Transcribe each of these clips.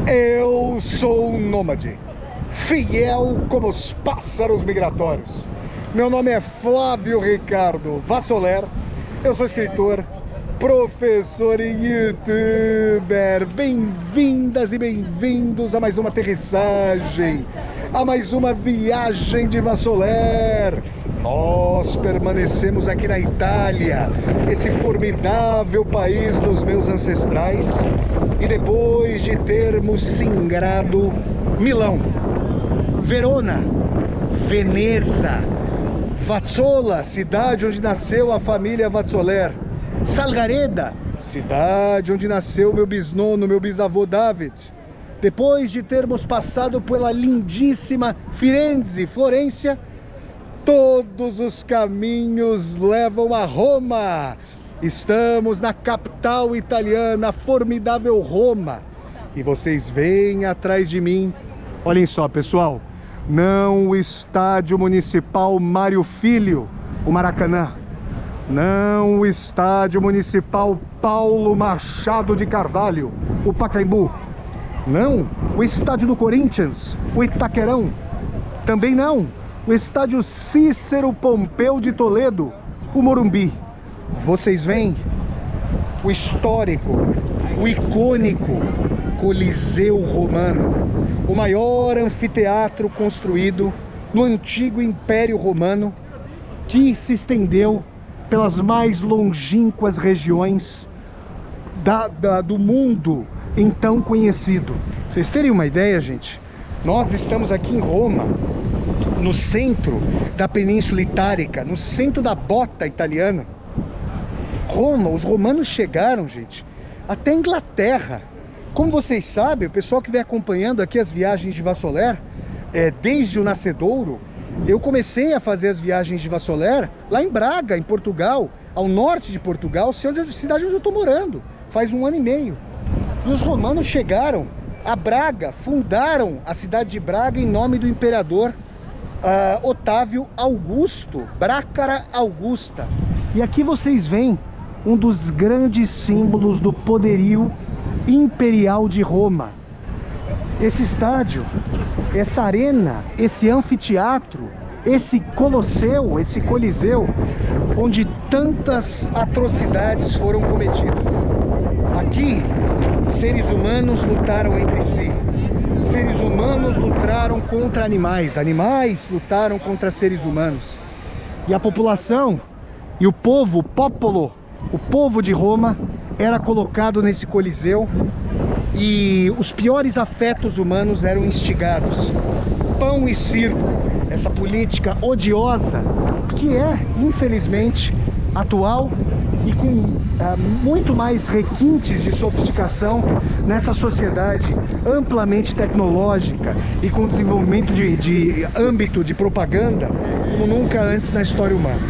Eu sou um nômade, fiel como os pássaros migratórios. Meu nome é Flávio Ricardo Vassoler, eu sou escritor, professor e youtuber. Bem-vindas e bem-vindos a mais uma aterrissagem, a mais uma viagem de Vassoler. Nós permanecemos aqui na Itália, esse formidável país dos meus ancestrais, e depois de termos singrado Milão, Verona, Veneza, Vazzola, cidade onde nasceu a família Vassoler, Salgareda, cidade onde nasceu meu bisnono, meu bisavô David. Depois de termos passado pela lindíssima Firenze, Florência, todos os caminhos levam a Roma. Estamos na capital italiana, a formidável Roma. E vocês veem atrás de mim, olhem só, pessoal, não o estádio municipal Mário Filho, o Maracanã. Não o estádio municipal Paulo Machado de Carvalho, o Pacaembu. Não o estádio do Corinthians, o Itaquerão. Também não o estádio Cícero Pompeu de Toledo, o Morumbi. Vocês veem o histórico, o icônico Coliseu Romano, o maior anfiteatro construído no antigo Império Romano, que se estendeu pelas mais longínquas regiões do mundo então conhecido. Pra vocês terem uma ideia, gente, nós estamos aqui em Roma, no centro da Península Itálica, no centro da bota italiana. Roma, os romanos chegaram, gente, até a Inglaterra. Como vocês sabem, o pessoal que vem acompanhando aqui as viagens de Vassoler, desde o nascedouro, eu comecei a fazer as viagens de Vassoler lá em Braga, em Portugal, ao norte de Portugal, cidade onde eu estou morando, faz 1 ano e meio. E os romanos chegaram a Braga, fundaram a cidade de Braga em nome do imperador Otávio Augusto, Brácara Augusta. E aqui vocês veem um dos grandes símbolos do poderio imperial de Roma. Esse estádio, essa arena, esse anfiteatro, esse Colosseu, esse Coliseu, onde tantas atrocidades foram cometidas. Aqui, seres humanos lutaram entre si. Seres humanos lutaram contra animais, animais lutaram contra seres humanos. E a população e o povo, o povo de Roma, era colocado nesse Coliseu e os piores afetos humanos eram instigados. Pão e circo, essa política odiosa que é, infelizmente, atual e com muito mais requintes de sofisticação nessa sociedade amplamente tecnológica e com desenvolvimento de âmbito de propaganda como nunca antes na história humana.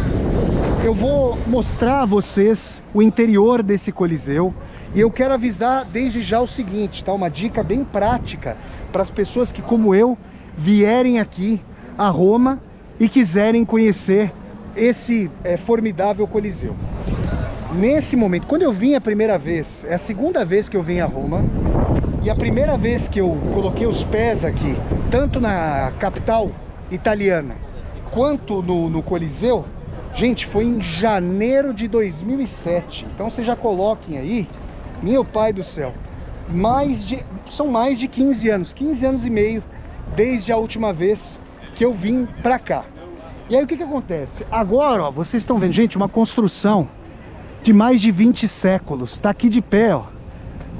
Eu vou mostrar a vocês o interior desse Coliseu e eu quero avisar desde já o seguinte, tá? Uma dica bem prática para as pessoas que, como eu, vierem aqui a Roma e quiserem conhecer esse formidável Coliseu. Nesse momento, quando eu vim a primeira vez, é a segunda vez que eu vim a Roma, e a primeira vez que eu coloquei os pés aqui, tanto na capital italiana quanto no Coliseu, gente, foi em janeiro de 2007. Então vocês já coloquem aí, meu pai do céu, são mais de 15 anos e meio, desde a última vez que eu vim pra cá. E aí o que acontece? Agora, ó, vocês estão vendo, gente, uma construção de mais de 20 séculos. Tá aqui de pé, ó.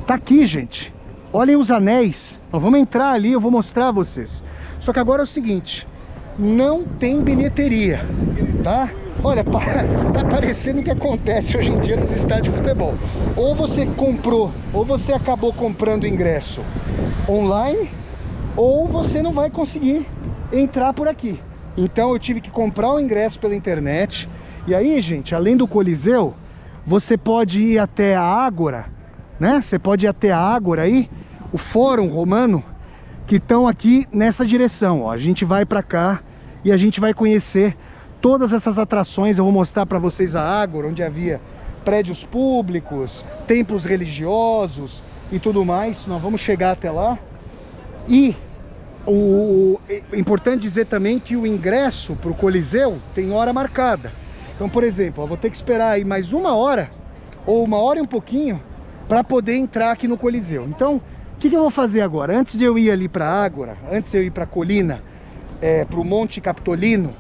Tá aqui, gente. Olhem os anéis. Ó, vamos entrar ali, eu vou mostrar a vocês. Só que agora é o seguinte, não tem bilheteria, tá? Olha, tá parecendo o que acontece hoje em dia nos estádios de futebol. Ou você comprou, ou você acabou comprando ingresso online, ou você não vai conseguir entrar por aqui. Então eu tive que comprar o ingresso pela internet. E aí, gente, além do Coliseu, você pode ir até a Ágora, né? Você pode ir até a Ágora aí, o Fórum Romano, que estão aqui nessa direção, ó. A gente vai para cá e a gente vai conhecer todas essas atrações. Eu vou mostrar para vocês a Ágora, onde havia prédios públicos, templos religiosos, e tudo mais. Nós vamos chegar até lá. E é importante dizer também que o ingresso para o Coliseu tem hora marcada. Então, por exemplo, eu vou ter que esperar aí mais 1 hora ou 1 hora e um pouquinho para poder entrar aqui no Coliseu. Então, o que eu vou fazer agora? Antes de eu ir ali para a Ágora, antes de eu ir para a colina, para o Monte Capitolino,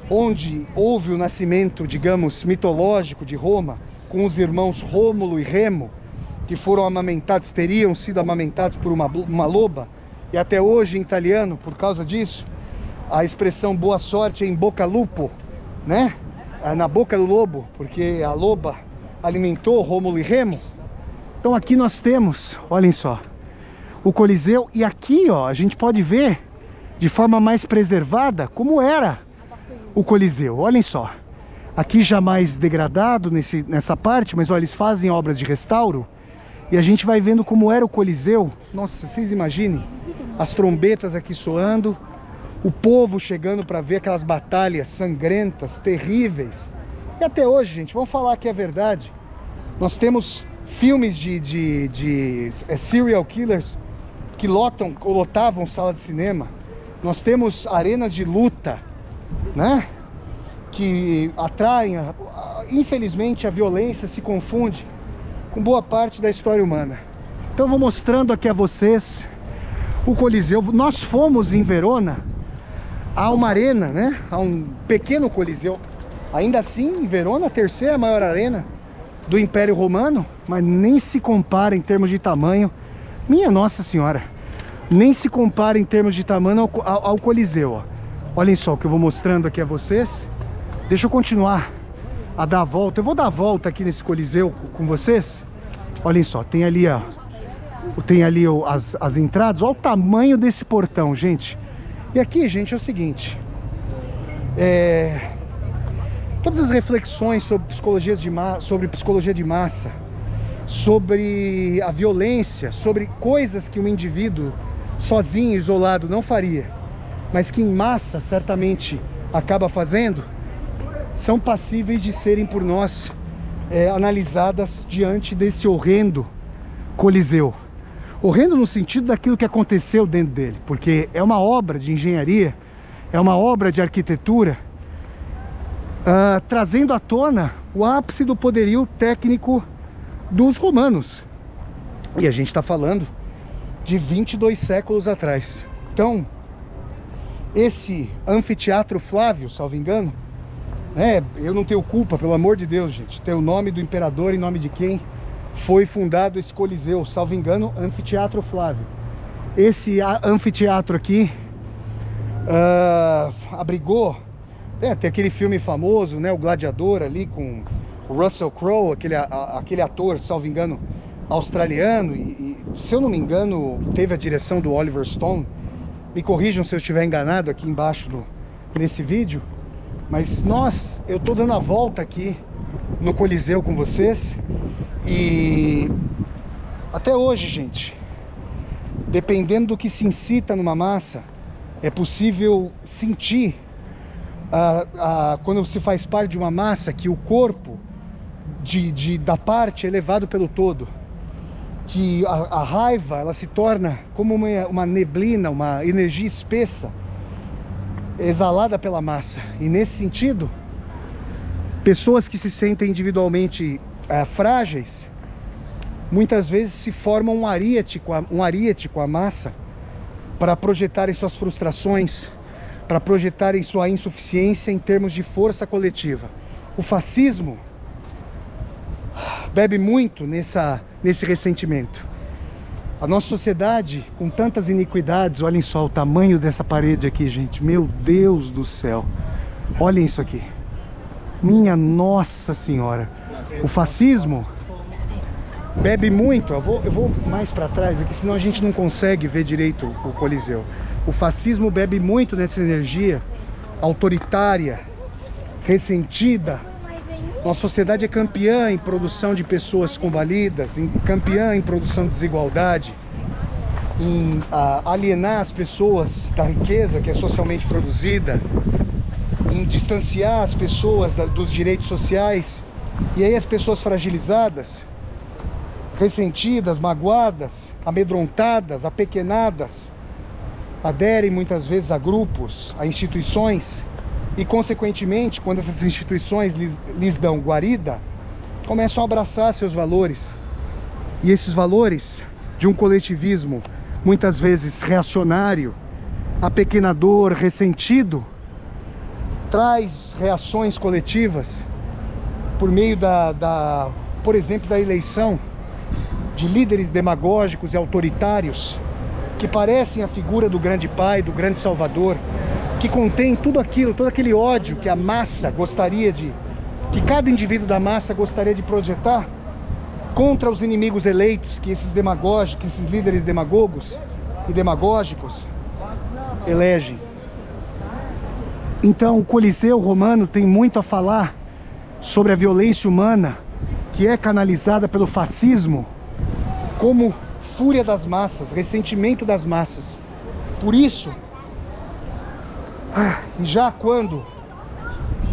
onde houve o nascimento, digamos, mitológico de Roma, com os irmãos Rômulo e Remo, que foram amamentados, teriam sido amamentados por uma loba, e até hoje em italiano, por causa disso, a expressão boa sorte é em bocca lupo, né? Na boca do lobo, porque a loba alimentou Rômulo e Remo. Então aqui nós temos, olhem só, o Coliseu, e aqui ó, a gente pode ver de forma mais preservada como era o Coliseu. Olhem só, aqui já mais degradado nessa parte, mas olha, eles fazem obras de restauro e a gente vai vendo como era o Coliseu. Nossa, vocês imaginem as trombetas aqui soando, o povo chegando para ver aquelas batalhas sangrentas, terríveis. E até hoje, gente, vamos falar que é verdade, nós temos filmes de serial killers que lotavam sala de cinema. Nós temos arenas de luta, né, que atraem, infelizmente a violência se confunde com boa parte da história humana. Então eu vou mostrando aqui a vocês o Coliseu. Nós fomos em Verona a uma arena, né, a um pequeno Coliseu. Ainda assim, em Verona, a terceira maior arena do Império Romano, mas nem se compara em termos de tamanho, minha Nossa Senhora, nem se compara em termos de tamanho ao Coliseu, ó. Olhem só o que eu vou mostrando aqui a vocês. Deixa eu continuar a dar a volta. Eu vou dar a volta aqui nesse Coliseu com vocês. Olhem só, tem ali, ó, tem ali as entradas. Olha o tamanho desse portão, gente. E aqui, gente, é o seguinte, todas as reflexões sobre psicologia de massa, sobre a violência, sobre coisas que um indivíduo sozinho, isolado, não faria, mas que em massa certamente acaba fazendo, são passíveis de serem por nós analisadas diante desse horrendo Coliseu. Horrendo no sentido daquilo que aconteceu dentro dele, porque é uma obra de engenharia, é uma obra de arquitetura, trazendo à tona o ápice do poderio técnico dos romanos. E a gente está falando de 22 séculos atrás. Então, esse anfiteatro Flávio, salvo engano, né, eu não tenho culpa, pelo amor de Deus, gente, tem o nome do imperador, em nome de quem foi fundado esse Coliseu, salvo engano, Anfiteatro Flávio. Esse anfiteatro aqui abrigou, tem aquele filme famoso, né, o Gladiador, ali com o Russell Crowe, aquele ator, salvo engano, australiano, e se eu não me engano teve a direção do Oliver Stone. Me corrijam se eu estiver enganado aqui embaixo nesse vídeo, mas eu tô dando a volta aqui no Coliseu com vocês. E até hoje, gente, dependendo do que se incita numa massa, é possível sentir quando se faz parte de uma massa, que o corpo da parte é levado pelo todo, que a raiva ela se torna como uma neblina, uma energia espessa exalada pela massa. E nesse sentido, pessoas que se sentem individualmente frágeis, muitas vezes se formam um ariete com a massa, para projetarem suas frustrações, para projetarem sua insuficiência em termos de força coletiva. O fascismo bebe muito nesse ressentimento. A nossa sociedade, com tantas iniquidades, olhem só o tamanho dessa parede aqui, gente, meu Deus do céu, olhem isso aqui, minha Nossa Senhora. O fascismo bebe muito, eu vou mais para trás aqui, senão a gente não consegue ver direito o Coliseu. O fascismo bebe muito nessa energia autoritária, ressentida. Nossa sociedade é campeã em produção de pessoas combalidas, campeã em produção de desigualdade, em alienar as pessoas da riqueza que é socialmente produzida, em distanciar as pessoas dos direitos sociais. E aí as pessoas fragilizadas ressentidas, magoadas, amedrontadas, apequenadas, aderem muitas vezes a grupos, a instituições e, consequentemente, quando essas instituições lhes dão guarida, começam a abraçar seus valores. E esses valores de um coletivismo muitas vezes reacionário, apequenador, ressentido, traz reações coletivas por meio por exemplo, da eleição de líderes demagógicos e autoritários que parecem a figura do grande pai, do grande salvador, que contém tudo aquilo, todo aquele ódio que a massa que cada indivíduo da massa gostaria de projetar contra os inimigos eleitos que esses líderes demagogos e demagógicos elegem. Então, o Coliseu Romano tem muito a falar sobre a violência humana que é canalizada pelo fascismo como fúria das massas, ressentimento das massas. Por isso, já quando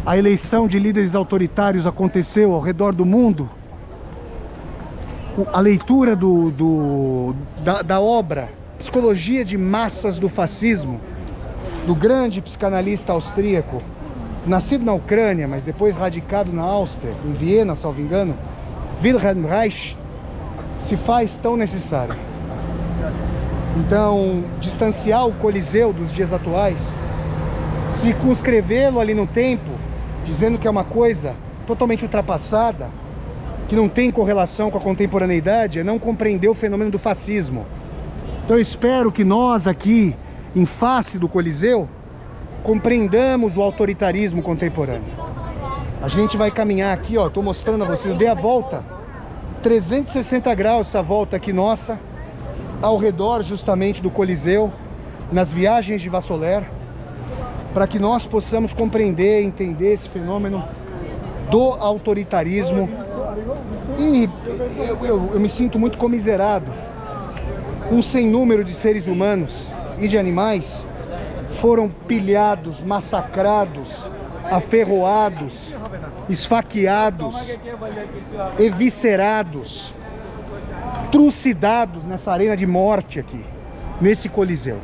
a eleição de líderes autoritários aconteceu ao redor do mundo, a leitura da obra Psicologia de Massas do Fascismo, do grande psicanalista austríaco, nascido na Ucrânia, mas depois radicado na Áustria, em Viena, salvo engano, Wilhelm Reich, se faz tão necessário. Então, distanciar o Coliseu dos dias atuais, circunscrevê-lo ali no tempo, dizendo que é uma coisa totalmente ultrapassada, que não tem correlação com a contemporaneidade, é não compreender o fenômeno do fascismo. Então eu espero que nós aqui, em face do Coliseu, compreendamos o autoritarismo contemporâneo. A gente vai caminhar aqui, ó, estou mostrando a vocês, eu dei a volta, 360 graus essa volta aqui nossa, ao redor justamente do Coliseu, nas viagens de Vassoler, para que nós possamos compreender, entender esse fenômeno do autoritarismo. E eu me sinto muito comiserado. Um sem número de seres humanos e de animais foram pilhados, massacrados, aferroados, esfaqueados, eviscerados, trucidados nessa arena de morte aqui, nesse Coliseu.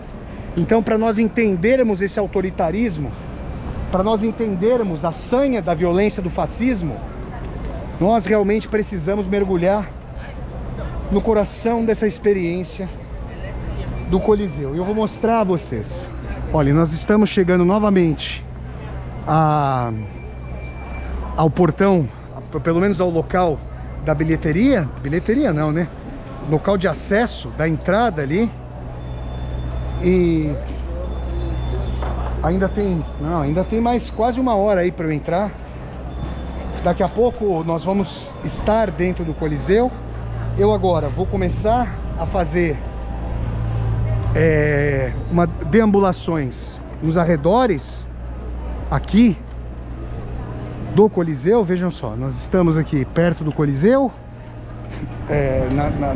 Então, para nós entendermos esse autoritarismo, para nós entendermos a sanha da violência do fascismo, nós realmente precisamos mergulhar no coração dessa experiência do Coliseu. E eu vou mostrar a vocês. Olha, nós estamos chegando novamente ao portão, pelo menos ao local da bilheteria. Bilheteria não, né? Local de acesso da entrada ali. E ainda tem mais quase uma hora aí para eu entrar. Daqui a pouco nós vamos estar dentro do Coliseu. Eu agora vou começar a fazer deambulações nos arredores aqui do Coliseu. Vejam só, nós estamos aqui perto do Coliseu,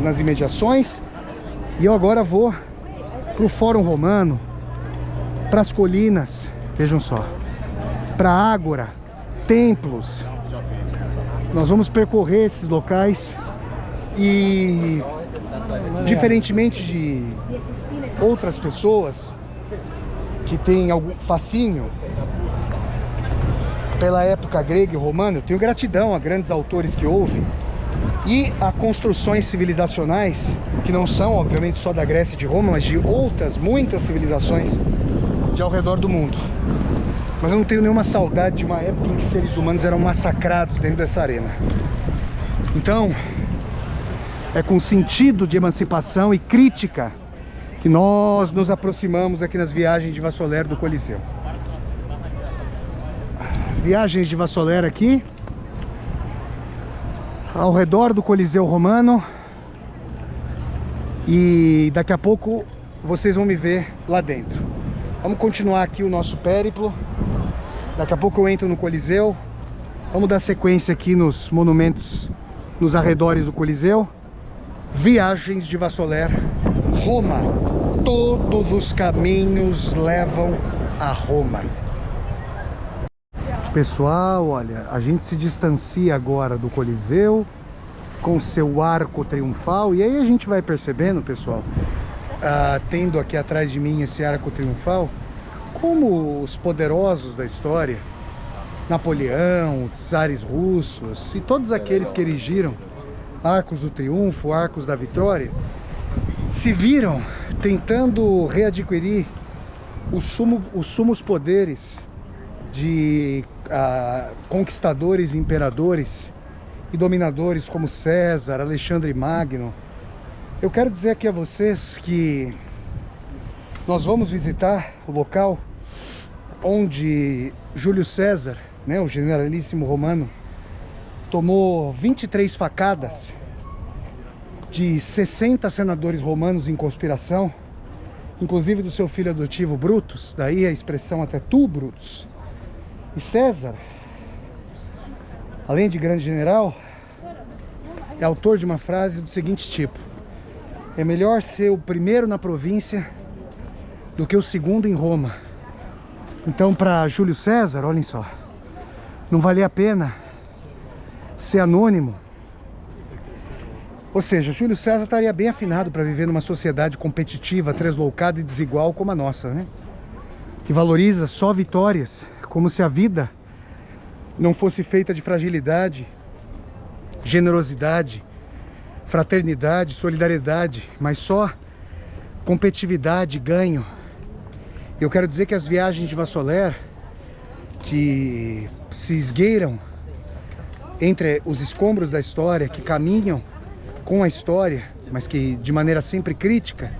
nas imediações. E eu agora vou para o Fórum Romano, para as colinas, vejam só, para a Ágora, templos. Nós vamos percorrer esses locais e, diferentemente de outras pessoas que têm algum fascínio pela época grega e romana, eu tenho gratidão a grandes autores que houve e a construções civilizacionais que não são, obviamente, só da Grécia e de Roma, mas de outras, muitas civilizações de ao redor do mundo. Mas eu não tenho nenhuma saudade de uma época em que seres humanos eram massacrados dentro dessa arena. Então, é com sentido de emancipação e crítica que nós nos aproximamos aqui nas viagens de Vassoler do Coliseu. Viagens de Vassoler aqui, ao redor do Coliseu Romano. E daqui a pouco vocês vão me ver lá dentro. Vamos continuar aqui o nosso périplo. Daqui a pouco eu entro no Coliseu. Vamos dar sequência aqui nos monumentos, nos arredores do Coliseu. Viagens de Vassoler, Roma. Todos os caminhos levam a Roma. Pessoal, olha, a gente se distancia agora do Coliseu. com seu arco triunfal. E aí a gente vai percebendo, pessoal, tendo aqui atrás de mim esse arco triunfal, como os poderosos da história, Napoleão, os czares russos e todos aqueles que erigiram arcos do triunfo, arcos da vitória, se viram tentando readquirir os sumos poderes de conquistadores, imperadores e dominadores como César, Alexandre Magno. Eu quero dizer aqui a vocês que nós vamos visitar o local onde Júlio César, né, o generalíssimo romano, tomou 23 facadas de 60 senadores romanos em conspiração, inclusive do seu filho adotivo Brutus, daí a expressão até tu, Brutus. E César, além de grande general, é autor de uma frase do seguinte tipo: é melhor ser o primeiro na província do que o segundo em Roma. Então, para Júlio César, olhem só, não valia a pena ser anônimo. Ou seja, Júlio César estaria bem afinado para viver numa sociedade competitiva, tresloucada e desigual como a nossa, né? Que valoriza só vitórias, como se a vida não fosse feita de fragilidade, generosidade, fraternidade, solidariedade, mas só competitividade, ganho. Eu quero dizer que as viagens de Vassoler, que se esgueiram entre os escombros da história, que caminham com a história, mas que de maneira sempre crítica,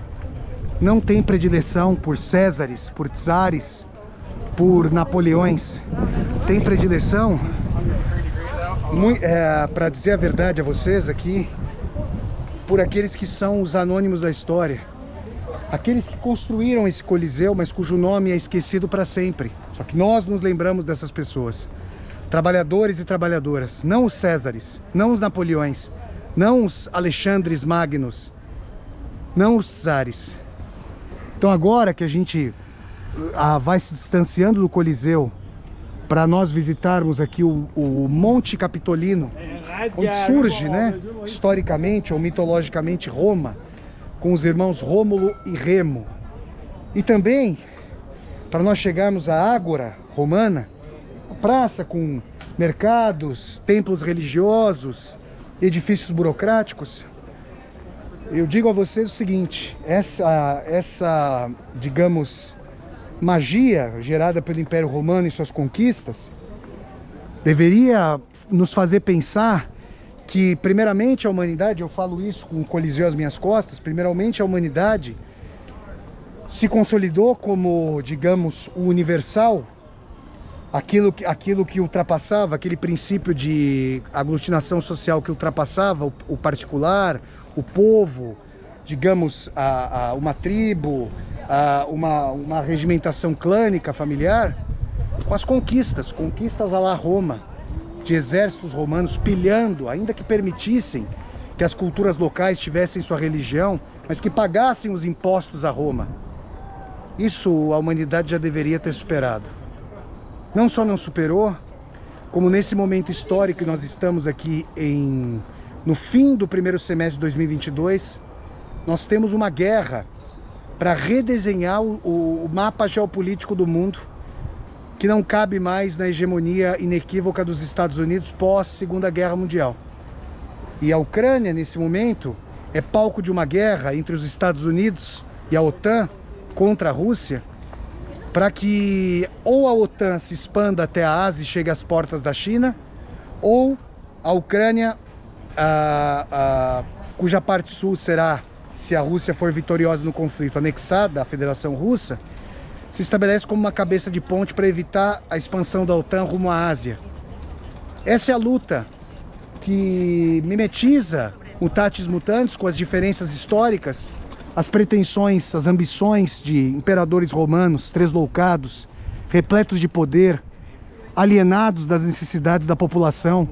não tem predileção por Césares, por Czares, por Napoleões. Tem predileção, para dizer a verdade a vocês aqui, por aqueles que são os anônimos da história. Aqueles que construíram esse Coliseu, mas cujo nome é esquecido para sempre. Só que nós nos lembramos dessas pessoas. Trabalhadores e trabalhadoras, não os Césares, não os Napoleões, não os Alexandres Magnos, não os Czares. Então agora que a gente vai se distanciando do Coliseu, para nós visitarmos aqui o Monte Capitolino, onde surge, né, historicamente ou mitologicamente Roma, com os irmãos Rômulo e Remo. E também, para nós chegarmos à Ágora Romana, a praça com mercados, templos religiosos, edifícios burocráticos, eu digo a vocês o seguinte: essa, digamos, magia gerada pelo Império Romano e suas conquistas deveria nos fazer pensar que, primeiramente, a humanidade, eu falo isso com o Coliseu às minhas costas, primeiramente a humanidade se consolidou como, digamos, o universal, aquilo que ultrapassava, aquele princípio de aglutinação social que ultrapassava o particular, o povo, digamos, uma tribo, uma regimentação clânica, familiar, com as conquistas à la Roma, de exércitos romanos pilhando, ainda que permitissem que as culturas locais tivessem sua religião, mas que pagassem os impostos a Roma. Isso a humanidade já deveria ter superado. Não só não superou, como nesse momento histórico que nós estamos aqui no fim do primeiro semestre de 2022, nós temos uma guerra para redesenhar o mapa geopolítico do mundo, que não cabe mais na hegemonia inequívoca dos Estados Unidos pós-Segunda Guerra Mundial. E a Ucrânia, nesse momento, é palco de uma guerra entre os Estados Unidos e a OTAN contra a Rússia, para que ou a OTAN se expanda até a Ásia e chegue às portas da China, ou a Ucrânia, cuja parte sul será, se a Rússia for vitoriosa no conflito, anexada à Federação Russa, se estabelece como uma cabeça de ponte para evitar a expansão da OTAN rumo à Ásia. Essa é a luta que mimetiza, mutatis mutandis, com as diferenças históricas, as pretensões, as ambições de imperadores romanos, tresloucados, repletos de poder, alienados das necessidades da população,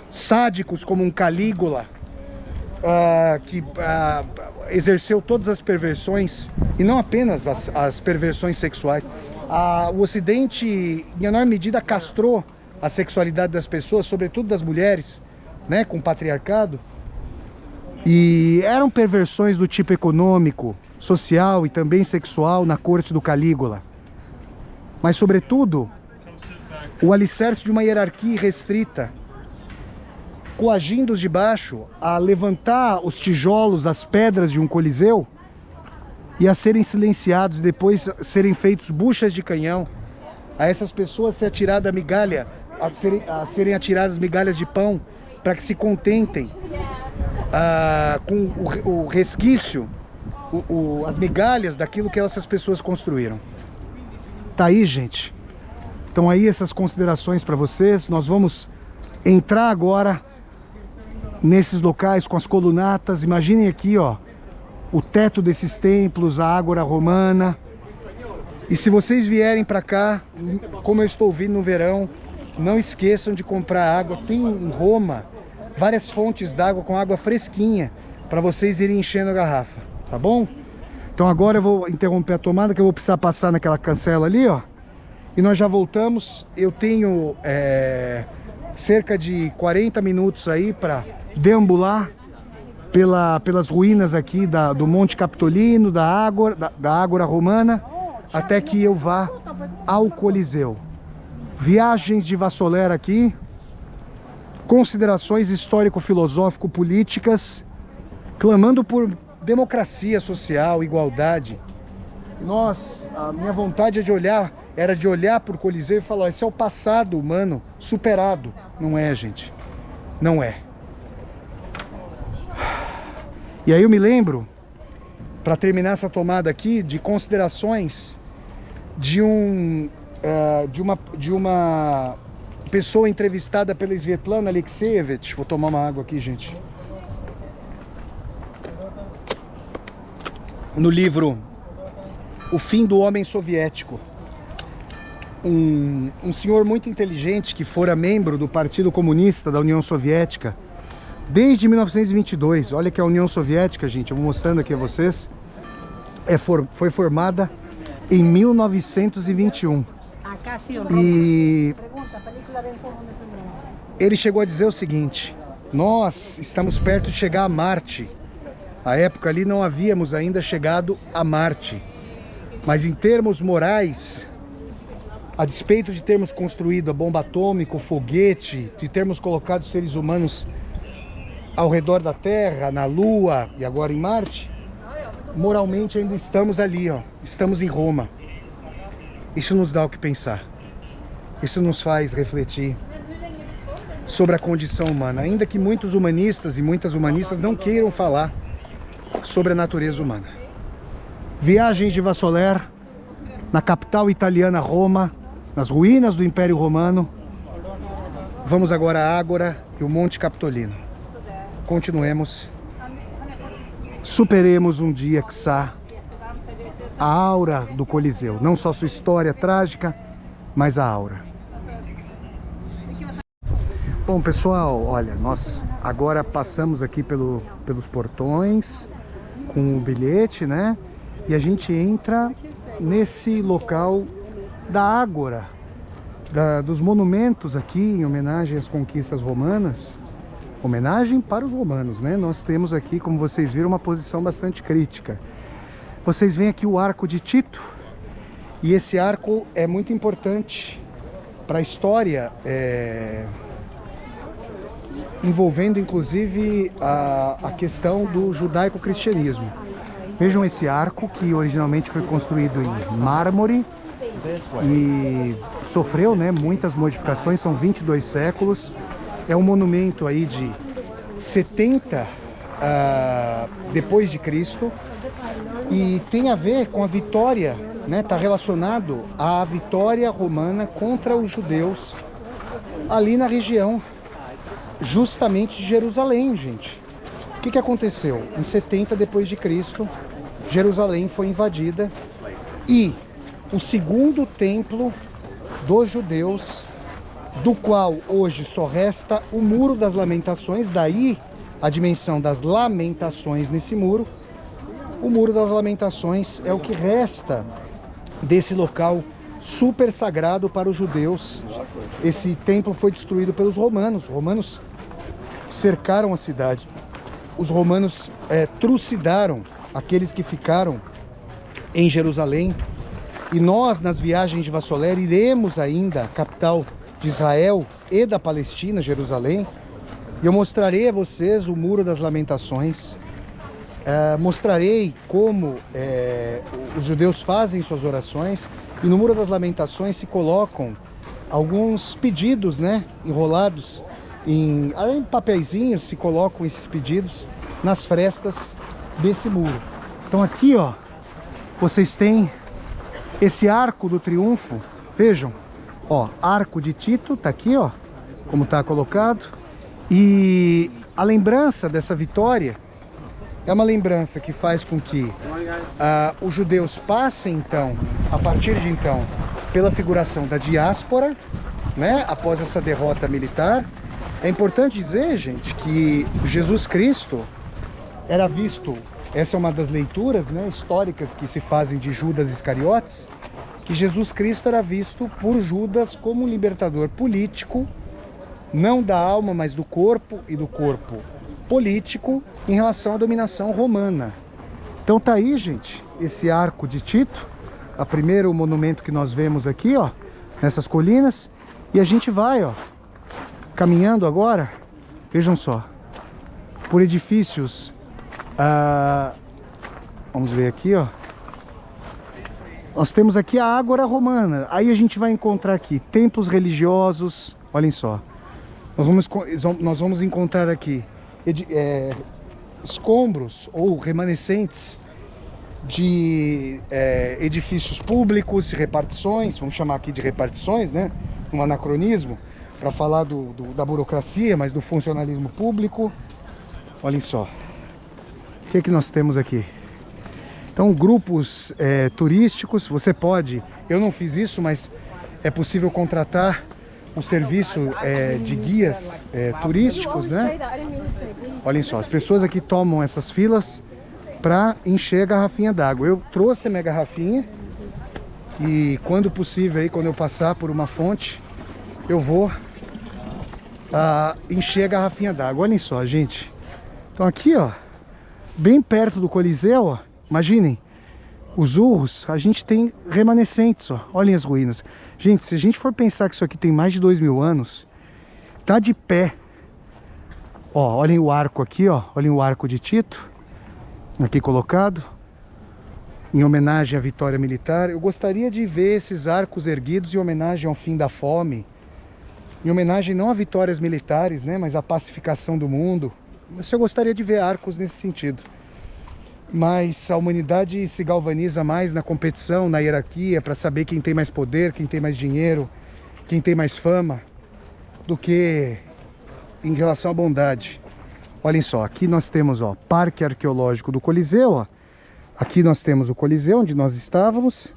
sádicos como um Calígula, que exerceu todas as perversões, e não apenas as perversões sexuais. O Ocidente, em enorme medida, castrou a sexualidade das pessoas, sobretudo das mulheres, né, com o patriarcado. E eram perversões do tipo econômico, social e também sexual na corte do Calígula. Mas, sobretudo, o alicerce de uma hierarquia restrita, coagindo os de baixo a levantar os tijolos, as pedras de um coliseu e a serem silenciados, depois serem feitos buchas de canhão, a essas pessoas ser atirada migalha, a serem atiradas migalhas de pão, para que se contentem com o resquício, as migalhas daquilo que essas pessoas construíram. Tá aí, gente. Então aí essas considerações para vocês. Nós vamos entrar agora nesses locais com as colunatas. Imaginem aqui, ó, o teto desses templos, a ágora romana. E se vocês vierem para cá, como eu estou vindo no verão, não esqueçam de comprar água. Tem em Roma várias fontes d'água com água fresquinha para vocês irem enchendo a garrafa, tá bom? Então agora eu vou interromper a tomada, que eu vou precisar passar naquela cancela ali, ó. E nós já voltamos. Eu tenho cerca de 40 minutos aí para deambular pelas ruínas aqui do Monte Capitolino, da Ágora Romana, até que eu vá ao Coliseu. Viagens de Vassoler aqui, considerações histórico-filosófico-políticas, clamando por democracia social, igualdade. A minha vontade era de olhar para o Coliseu e falar: esse é o passado humano superado. Não é, gente. Não é. E aí eu me lembro, para terminar essa tomada aqui, de considerações de uma pessoa entrevistada pela Svetlana Alexievich. Vou tomar uma água aqui, gente. No livro O Fim do Homem Soviético. Um senhor muito inteligente que fora membro do Partido Comunista da União Soviética desde 1922. Olha que a União Soviética, gente, eu vou mostrando aqui a vocês, foi formada em 1921. E ele chegou a dizer o seguinte: nós estamos perto de chegar a Marte. À época ali não havíamos ainda chegado a Marte, mas em termos morais, a despeito de termos construído a bomba atômica, o foguete, de termos colocado seres humanos ao redor da Terra, na Lua e agora em Marte, moralmente ainda estamos ali, ó, estamos em Roma. Isso nos dá o que pensar. Isso nos faz refletir sobre a condição humana, ainda que muitos humanistas e muitas humanistas não queiram falar sobre a natureza humana. Viagens de Vassoler, na capital italiana Roma, nas ruínas do Império Romano. Vamos agora à Ágora e o Monte Capitolino. Continuemos. Superemos um dia, quiçá, a aura do Coliseu. Não só sua história trágica, mas a aura. Bom, pessoal, olha, nós agora passamos aqui pelos portões com o bilhete, né? E a gente entra nesse local da Ágora, dos monumentos aqui em homenagem às conquistas romanas. Homenagem para os romanos, né? Nós temos aqui, como vocês viram, uma posição bastante crítica. Vocês veem aqui o Arco de Tito, e esse arco é muito importante para a história, envolvendo inclusive a questão do judaico-cristianismo. Vejam esse arco, que originalmente foi construído em mármore e sofreu, né, muitas modificações, são 22 séculos. É um monumento aí de 70 depois de Cristo, e tem a ver com a vitória, né? Está relacionado à vitória romana contra os judeus ali na região, justamente de Jerusalém, gente. O que aconteceu? Em 70 depois de Cristo, Jerusalém foi invadida e o segundo templo dos judeus, do qual hoje só resta o Muro das Lamentações, daí a dimensão das lamentações nesse muro. O Muro das Lamentações é o que resta desse local super sagrado para os judeus. Esse templo foi destruído pelos romanos. Os romanos cercaram a cidade. Os romanos trucidaram aqueles que ficaram em Jerusalém. E nós, nas viagens de Vassoler, iremos ainda à capital de Israel e da Palestina, Jerusalém. E eu mostrarei a vocês o Muro das Lamentações. Mostrarei como os judeus fazem suas orações. E no Muro das Lamentações se colocam alguns pedidos, né, enrolados em papeizinhos. Se colocam esses pedidos nas frestas desse muro. Então aqui, ó, vocês têm esse arco do triunfo. Vejam, ó, arco de Tito, tá aqui, ó, como tá colocado. E a lembrança dessa vitória é uma lembrança que faz com que os judeus passem, então, a partir de então, pela figuração da diáspora, né, após essa derrota militar. É importante dizer, gente, que Jesus Cristo era visto, essa é uma das leituras, né, históricas que se fazem de Judas Iscariotes, que Jesus Cristo era visto por Judas como um libertador político, não da alma, mas do corpo, e do corpo político em relação à dominação romana. Então tá aí, gente, esse arco de Tito, o primeiro monumento que nós vemos aqui, ó, nessas colinas. E a gente vai, ó, caminhando agora, vejam só, por edifícios, vamos ver aqui, ó. Nós temos aqui a Ágora Romana. Aí a gente vai encontrar aqui templos religiosos, olhem só. Nós vamos encontrar aqui escombros ou remanescentes de edifícios públicos, repartições, vamos chamar aqui de repartições, né? Um anacronismo para falar da burocracia, mas do funcionalismo público. Olhem só. O que nós temos aqui? Então, grupos turísticos, você pode, eu não fiz isso, mas é possível contratar o serviço de guias turísticos, né? Olhem só, as pessoas aqui tomam essas filas para encher a garrafinha d'água. Eu trouxe a minha garrafinha e quando possível, aí, quando eu passar por uma fonte, eu vou encher a garrafinha d'água. Olhem só, gente. Então aqui, ó, bem perto do Coliseu, ó, imaginem, os urros, a gente tem remanescentes, ó. Olhem as ruínas. Gente, se a gente for pensar que isso aqui tem mais de 2000 anos, tá de pé. Ó, olhem o arco aqui, ó. Olhem o arco de Tito, aqui colocado, em homenagem à vitória militar. Eu gostaria de ver esses arcos erguidos em homenagem ao fim da fome, em homenagem não a vitórias militares, né, mas à pacificação do mundo. Eu gostaria de ver arcos nesse sentido. Mas a humanidade se galvaniza mais na competição, na hierarquia, para saber quem tem mais poder, quem tem mais dinheiro, quem tem mais fama, do que em relação à bondade. Olhem só, aqui nós temos, ó, Parque Arqueológico do Coliseu, ó. Aqui nós temos o Coliseu, onde nós estávamos.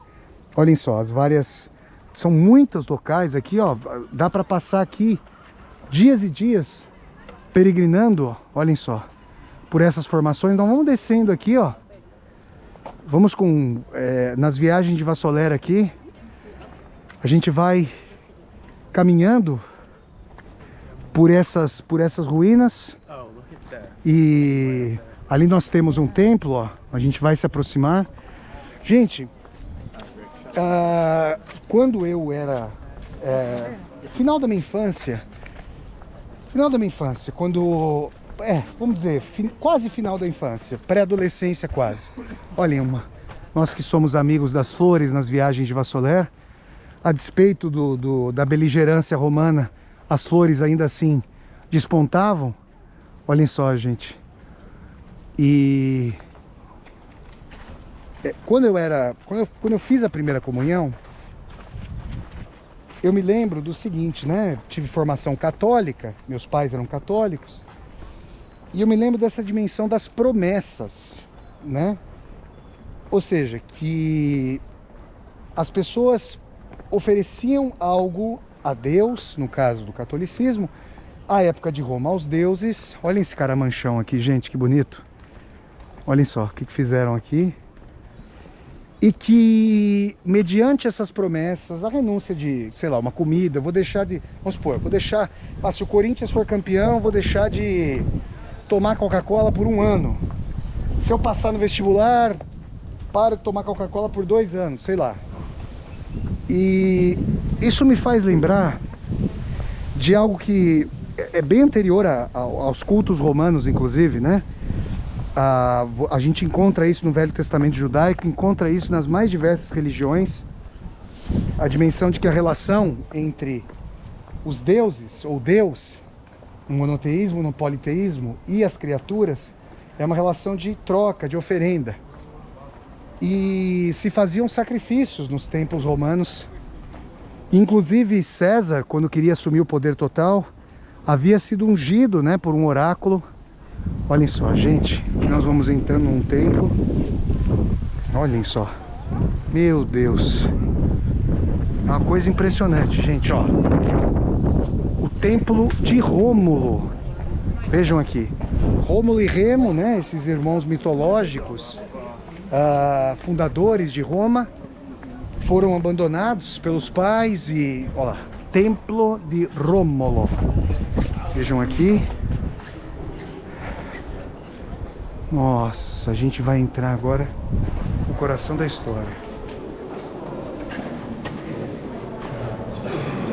Olhem só, as várias... São muitos locais aqui, ó. Dá para passar aqui dias e dias peregrinando, ó. Olhem só, por essas formações. Então vamos descendo aqui, ó. Vamos nas viagens de Vassoler aqui. A gente vai caminhando por essas ruínas. E ali nós temos um templo, ó. A gente vai se aproximar. Gente, quando eu era final da minha infância, quando vamos dizer, quase final da infância, pré-adolescência quase. Olhem, nós que somos amigos das flores nas viagens de Vassoler, a despeito da beligerância romana, as flores ainda assim despontavam. Olhem só, gente. E quando eu fiz a primeira comunhão, eu me lembro do seguinte, né? Tive formação católica, meus pais eram católicos, e eu me lembro dessa dimensão das promessas, né? Ou seja, que as pessoas ofereciam algo a Deus, no caso do catolicismo, à época de Roma, aos deuses. Olhem esse caramanchão aqui, gente, que bonito. Olhem só o que fizeram aqui. e que, mediante essas promessas, a renúncia de, sei lá, uma comida, vou deixar de, vamos supor, vou deixar, se o Corinthians for campeão, vou deixar de tomar Coca-Cola por 1 ano. Se eu passar no vestibular, paro de tomar Coca-Cola por 2 anos, sei lá. E isso me faz lembrar de algo que é bem anterior aos cultos romanos, inclusive, né? A gente encontra isso no Velho Testamento judaico, encontra isso nas mais diversas religiões, a dimensão de que a relação entre os deuses, ou Deus, no monoteísmo, no politeísmo, e as criaturas, é uma relação de troca, de oferenda. E se faziam sacrifícios nos templos romanos. Inclusive César, quando queria assumir o poder total, havia sido ungido, né, por um oráculo. Olhem só, gente, nós vamos entrando num templo. Olhem só, meu Deus, é uma coisa impressionante, gente, ó. O templo de Rômulo. Vejam aqui, Rômulo e Remo, né, esses irmãos mitológicos, fundadores de Roma, foram abandonados pelos pais e, olha lá, Templo de Rômulo. Vejam aqui. Nossa, a gente vai entrar agora no coração da história.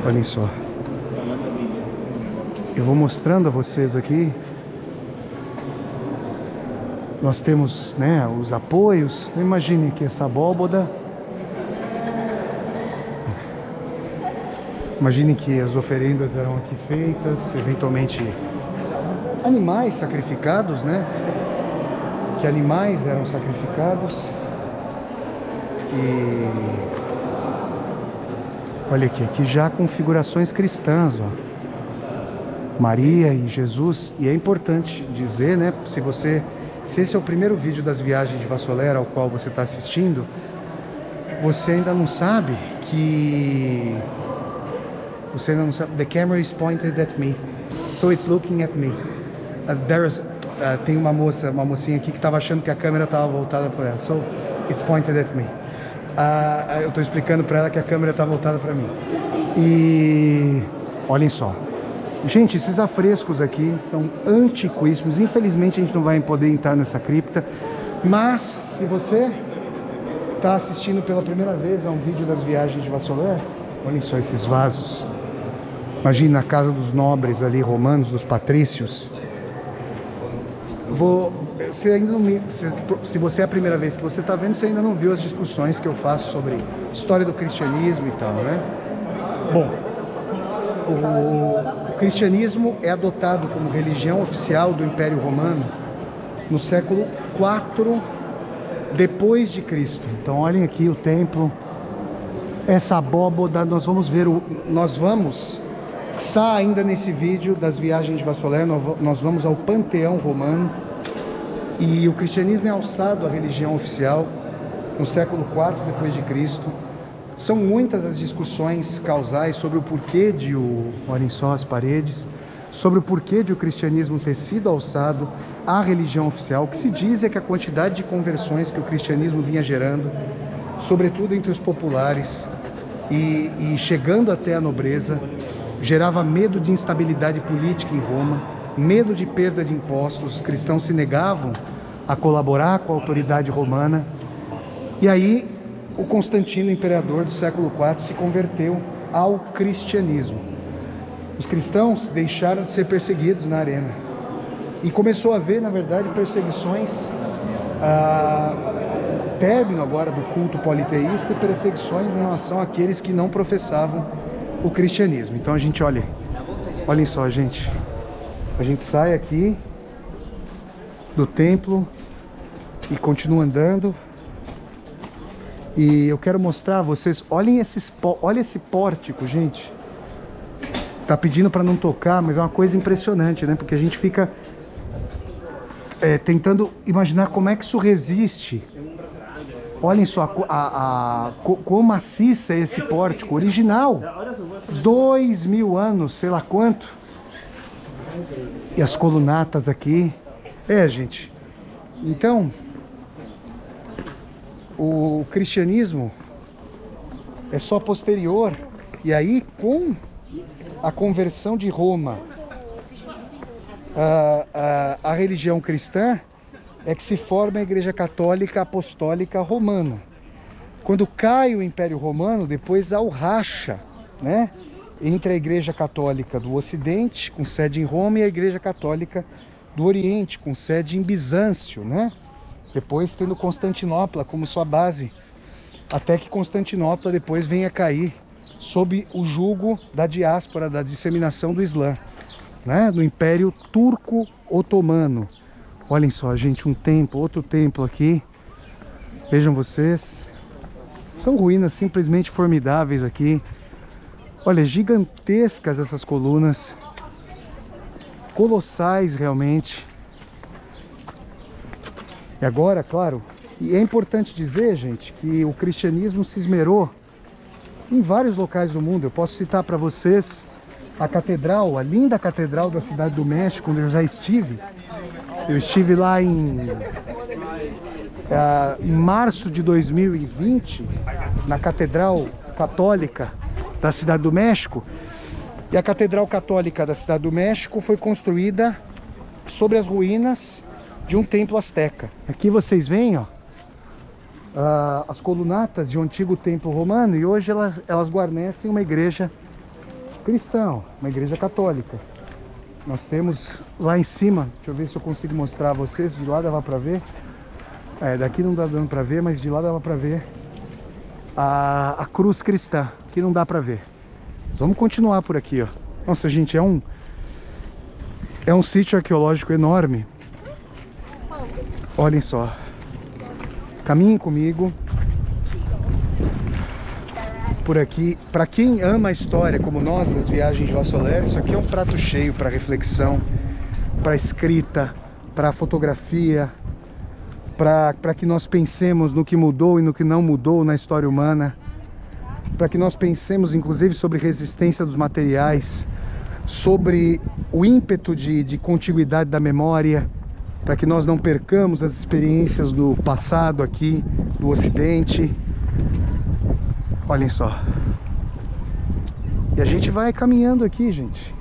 Olhem só. Eu vou mostrando a vocês aqui. Nós temos, né, os apoios. Imagine que essa abóboda. Imagine que as oferendas eram aqui feitas, eventualmente animais sacrificados, né? Que animais eram sacrificados. E olha aqui já configurações cristãs, ó. Maria e Jesus. E é importante dizer, né, se esse é o primeiro vídeo das viagens de Vassoler ao qual você está assistindo, você ainda não sabe que... Você ainda não sabe... The camera is pointed at me. So it's looking at me. Tem uma mocinha aqui que estava achando que a câmera estava voltada para ela. So it's pointed at me. Eu estou explicando para ela que a câmera está voltada para mim. E... olhem só. Gente, esses afrescos aqui são antiquíssimos. Infelizmente a gente não vai poder entrar nessa cripta, mas se você está assistindo pela primeira vez a um vídeo das viagens de Vassoler, olhem só esses vasos. Imagina a casa dos nobres ali, romanos, dos patrícios. Se você é a primeira vez que você está vendo, você ainda não viu as discussões que eu faço sobre história do cristianismo e tal, né? Bom, o cristianismo é adotado como religião oficial do Império Romano no século IV depois de Cristo. Então olhem aqui o templo, essa abóboda, nós vamos ainda nesse vídeo das viagens de Vassoler, nós vamos ao Panteão Romano. E o cristianismo é alçado à religião oficial no século IV depois de Cristo. São muitas as discussões causais sobre o porquê olhem só as paredes, sobre o porquê de o cristianismo ter sido alçado à religião oficial. O que se diz é que a quantidade de conversões que o cristianismo vinha gerando, sobretudo entre os populares e chegando até a nobreza, gerava medo de instabilidade política em Roma, medo de perda de impostos. Os cristãos se negavam a colaborar com a autoridade romana. E aí o Constantino, imperador do século IV, se converteu ao cristianismo. Os cristãos deixaram de ser perseguidos na arena e começou a haver, na verdade, perseguições, término agora do culto politeísta, e perseguições em relação àqueles que não professavam o cristianismo. Então a gente olhem só, gente, a gente sai aqui do templo e continua andando. E eu quero mostrar a vocês, olha esse pórtico, gente. Tá pedindo para não tocar, mas é uma coisa impressionante, né? Porque a gente fica tentando imaginar como é que isso resiste. Olhem só quão maciça é esse pórtico original. 2000 anos, sei lá quanto. E as colunatas aqui. Gente. Então, O cristianismo é só posterior, e aí com a conversão de Roma a religião cristã é que se forma a Igreja Católica Apostólica Romana. Quando cai o Império Romano, depois há o racha, né, entre a Igreja Católica do Ocidente, com sede em Roma, e a Igreja Católica do Oriente, com sede em Bizâncio, né? Depois tendo Constantinopla como sua base, até que Constantinopla depois venha a cair sob o jugo da diáspora, da disseminação do Islã, né? Do Império Turco-Otomano. Olhem só, gente, um templo, outro templo aqui. Vejam vocês. São ruínas simplesmente formidáveis aqui. Olha, gigantescas essas colunas. Colossais realmente. E agora, claro, e é importante dizer, gente, que o cristianismo se esmerou em vários locais do mundo. Eu posso citar para vocês a catedral, a linda catedral da Cidade do México, onde eu já estive. Eu estive lá em março de 2020, na Catedral Católica da Cidade do México. E a Catedral Católica da Cidade do México foi construída sobre as ruínas de um templo asteca. Aqui vocês veem, ó, as colunatas de um antigo templo romano, e hoje elas guarnecem uma igreja cristã, uma igreja católica. Nós temos lá em cima, deixa eu ver se eu consigo mostrar a vocês, de lá dava para ver, daqui não dá dando para ver, mas de lá dava para ver a cruz cristã, que não dá para ver. Vamos continuar por aqui, ó. Nossa, gente, é um sítio arqueológico enorme. Olhem só. Caminhem comigo por aqui. Para quem ama a história, como nós, das viagens de Vassoler, isso aqui é um prato cheio para reflexão, para escrita, para fotografia, para que nós pensemos no que mudou e no que não mudou na história humana, para que nós pensemos inclusive sobre resistência dos materiais, sobre o ímpeto de contiguidade da memória, para que nós não percamos as experiências do passado aqui, do Ocidente. Olhem só. E a gente vai caminhando aqui, gente.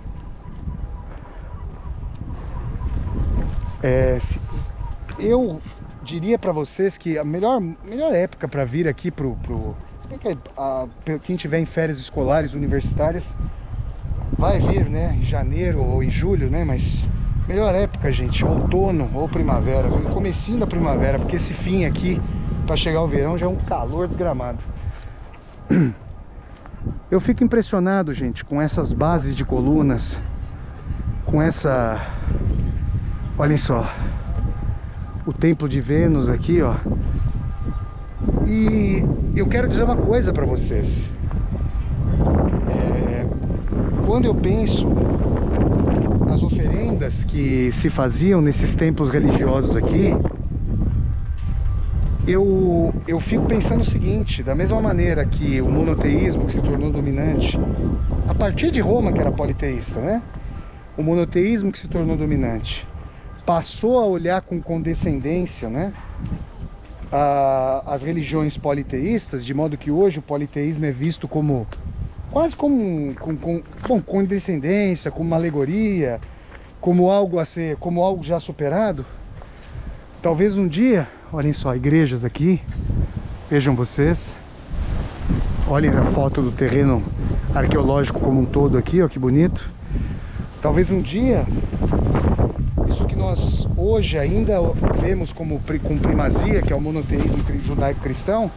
Eu diria para vocês que a melhor época para vir aqui se bem que quem tiver em férias escolares, universitárias, vai vir, né, em janeiro ou em julho, né, mas melhor época, gente, outono ou primavera, no comecinho da primavera, porque esse fim aqui, para chegar ao verão, já é um calor desgramado. Eu fico impressionado, gente, com essas bases de colunas, com essa... Olhem só, o templo de Vênus aqui, ó. E eu quero dizer uma coisa para vocês. Quando eu penso nas oferendas que se faziam nesses templos religiosos aqui, eu fico pensando o seguinte: da mesma maneira que o monoteísmo que se tornou dominante a partir de Roma, que era politeísta, né? O monoteísmo que se tornou dominante passou a olhar com condescendência, né, as religiões politeístas, de modo que hoje o politeísmo é visto como quase com condescendência, como uma alegoria, como algo a ser, como algo já superado. Talvez um dia, olhem só, igrejas aqui, vejam vocês, olhem a foto do terreno arqueológico como um todo aqui, ó, que bonito. Talvez um dia isso que nós hoje ainda vemos com primazia, que é o monoteísmo judaico-cristão,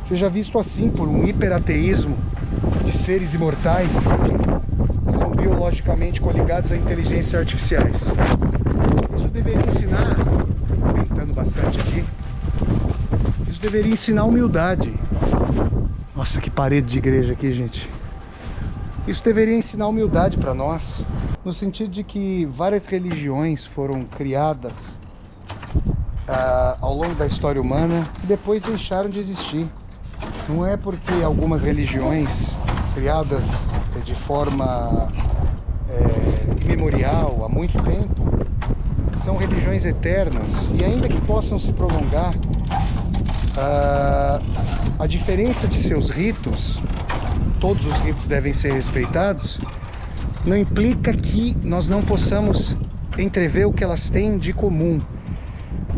seja visto assim por um hiperateísmo de seres imortais que são biologicamente coligados a inteligências artificiais. Isso deveria ensinar, comentando bastante aqui, isso deveria ensinar humildade. Nossa, que parede de igreja aqui, gente. Isso deveria ensinar humildade para nós, no sentido de que várias religiões foram criadas ao longo da história humana e depois deixaram de existir. Não é porque algumas religiões criadas de forma imemorial, há muito tempo, são religiões eternas, e ainda que possam se prolongar, a diferença de seus ritos, todos os ritos devem ser respeitados, não implica que nós não possamos entrever o que elas têm de comum.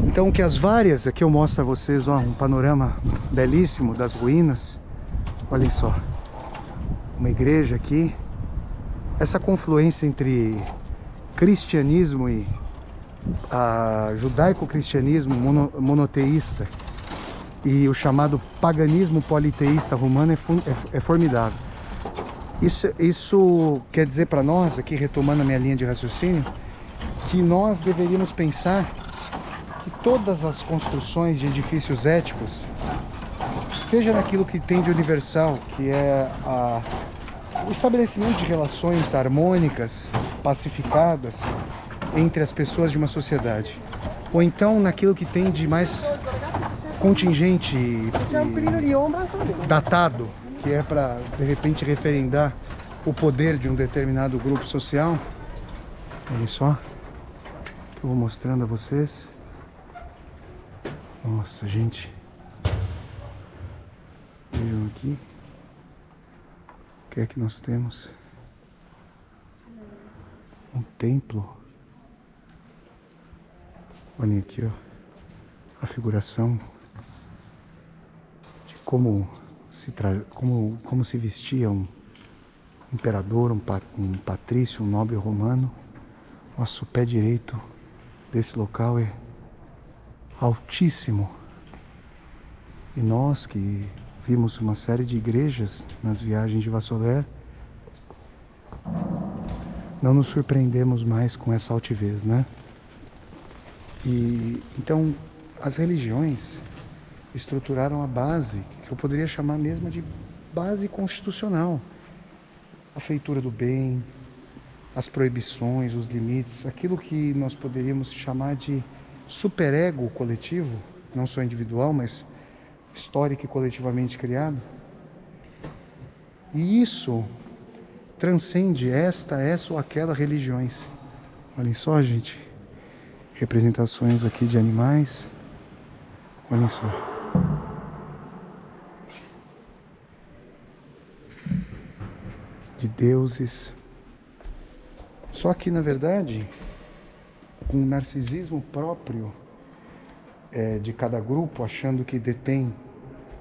Então, que as várias, aqui eu mostro a vocês, ó, um panorama belíssimo das ruínas. Olhem só, uma igreja aqui, essa confluência entre cristianismo e judaico-cristianismo monoteísta e o chamado paganismo politeísta romano é formidável. Isso quer dizer para nós, aqui retomando a minha linha de raciocínio, que nós deveríamos pensar que todas as construções de edifícios éticos, seja naquilo que tem de universal, que é o estabelecimento de relações harmônicas, pacificadas entre as pessoas de uma sociedade, ou então naquilo que tem de mais contingente e datado, que é para de repente referendar o poder de um determinado grupo social. Olha só, que eu vou mostrando a vocês. Nossa, gente, vejam aqui o que é que nós temos. Um templo. Olhem aqui, ó, a figuração de como se vestia um imperador, um patrício, um nobre romano. Nosso pé direito desse local é altíssimo. E nós que vimos uma série de igrejas nas viagens de Vassoler, não nos surpreendemos mais com essa altivez, né? E então as religiões estruturaram a base, que eu poderia chamar mesmo de base constitucional. A feitura do bem, as proibições, os limites, aquilo que nós poderíamos chamar de superego coletivo, não só individual, mas histórico e coletivamente criado. E isso transcende essa ou aquela religiões. Olhem só, gente, representações aqui de animais. Olhem só. De deuses. Só que, na verdade, com o narcisismo próprio de cada grupo, achando que detém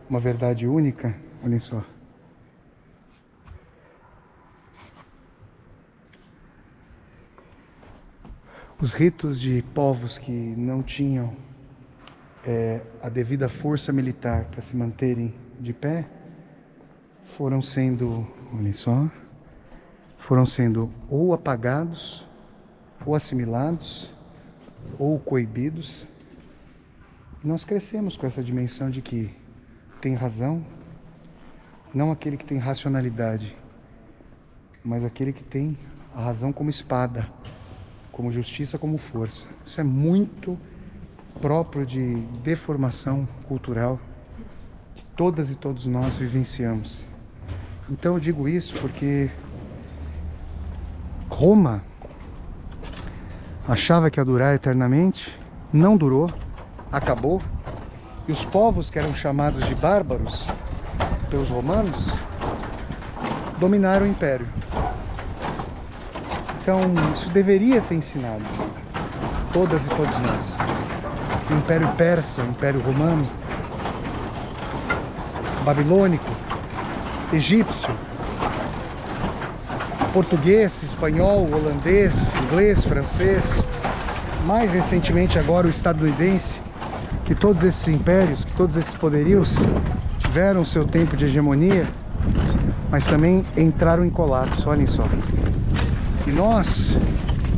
uma verdade única, olhem só. Os ritos de povos que não tinham a devida força militar para se manterem de pé, foram sendo, olhem só, foram sendo ou apagados, ou assimilados, ou coibidos. Nós crescemos com essa dimensão de que tem razão, não aquele que tem racionalidade, mas aquele que tem a razão como espada, como justiça, como força. Isso é muito próprio de deformação cultural que todas e todos nós vivenciamos. Então eu digo isso porque Roma achava que ia durar eternamente, não durou, acabou, e os povos que eram chamados de bárbaros pelos romanos dominaram o império. Então isso deveria ter ensinado todas e todos nós. O Império Persa, o Império Romano, Babilônico, Egípcio, português, espanhol, holandês, inglês, francês, mais recentemente agora o estadunidense, que todos esses impérios, que todos esses poderios tiveram seu tempo de hegemonia, mas também entraram em colapso. Olhem só. E nós,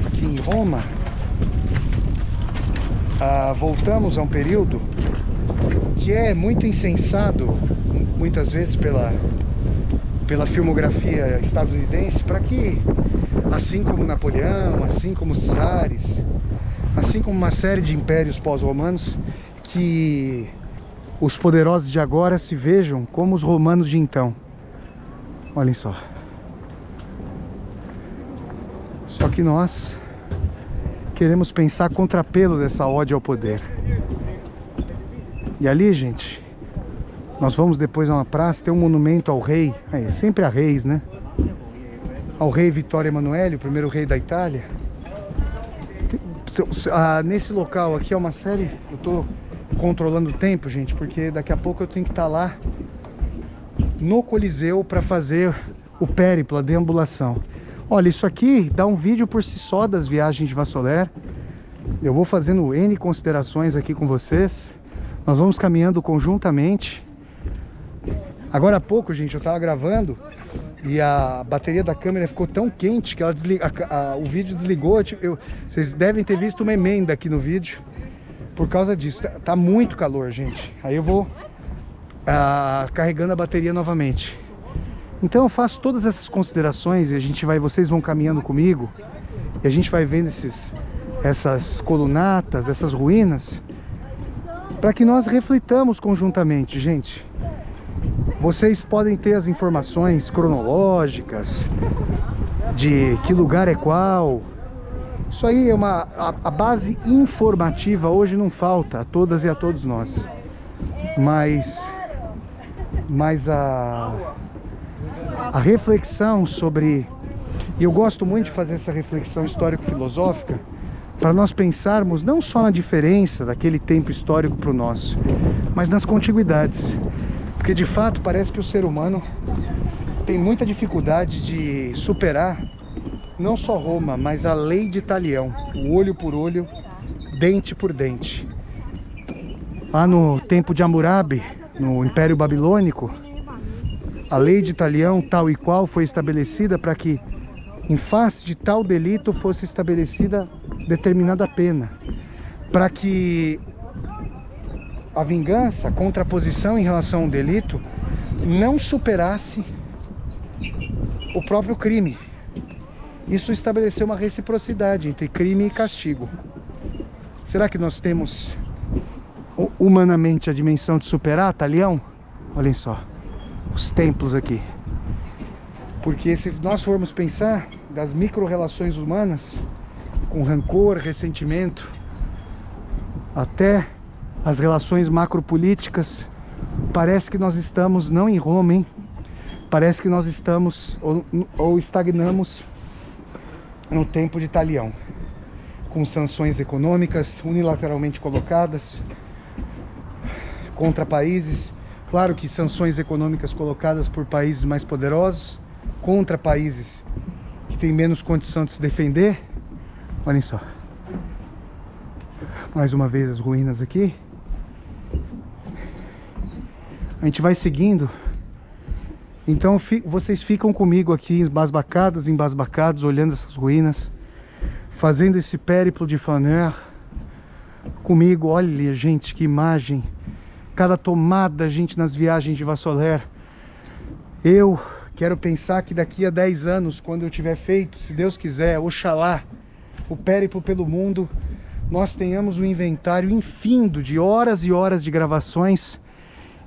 aqui em Roma, voltamos a um período que é muito insensado, muitas vezes pela filmografia estadunidense, para que, assim como Napoleão, assim como os czares, assim como uma série de impérios pós-romanos, que os poderosos de agora se vejam como os romanos de então. Olhem só. Só que nós queremos pensar contrapelo dessa ódio ao poder. E ali, gente, Nós vamos depois a uma praça, tem um monumento ao rei, sempre a reis, né? Ao rei Vittorio Emanuele, o primeiro rei da Itália. Nesse local aqui é uma série, eu tô controlando o tempo, gente, porque daqui a pouco eu tenho que estar lá no Coliseu para fazer o périplo, a deambulação. Olha, isso aqui dá um vídeo por si só das viagens de Vassoler. Eu vou fazendo N considerações aqui com vocês. Nós vamos caminhando conjuntamente. Agora há pouco, gente, eu estava gravando e a bateria da câmera ficou tão quente que ela o vídeo desligou. Vocês devem ter visto uma emenda aqui no vídeo por causa disso. Tá muito calor, gente. Aí eu vou carregando a bateria novamente. Então eu faço todas essas considerações e vocês vão caminhando comigo e a gente vai vendo essas colunatas, essas ruínas, para que nós reflitamos conjuntamente, gente. Vocês podem ter as informações cronológicas de que lugar é qual. Isso aí é a base informativa hoje não falta a todas e a todos nós. Mas a reflexão sobre... E eu gosto muito de fazer essa reflexão histórico-filosófica para nós pensarmos não só na diferença daquele tempo histórico para o nosso, mas nas contiguidades. Porque de fato parece que o ser humano tem muita dificuldade de superar não só Roma, mas a lei de Talião, o olho por olho, dente por dente. Lá no tempo de Hammurabi, no Império Babilônico, a lei de Talião, tal e qual, foi estabelecida para que, em face de tal delito, fosse estabelecida determinada pena, para que a vingança, a contraposição em relação ao delito, não superasse o próprio crime. Isso estabeleceu uma reciprocidade entre crime e castigo. Será que nós temos humanamente a dimensão de superar Talião? Olhem só, os templos aqui. Porque se nós formos pensar das micro-relações humanas, com rancor, ressentimento, até as relações macropolíticas, parece que nós estamos não em Roma, hein? Parece que nós estamos ou estagnamos no tempo de Talião, com sanções econômicas unilateralmente colocadas contra países. Claro que sanções econômicas colocadas por países mais poderosos contra países que têm menos condição de se defender. Olhem só, mais uma vez as ruínas aqui. A gente vai seguindo. Então vocês ficam comigo aqui embasbacados, olhando essas ruínas, fazendo esse périplo de Flaneur comigo. Olha, gente, que imagem. Cada tomada, gente, nas viagens de Vassoler. Eu quero pensar que daqui a 10 anos, quando eu tiver feito, se Deus quiser, oxalá, o périplo pelo mundo, nós tenhamos um inventário infindo de horas e horas de gravações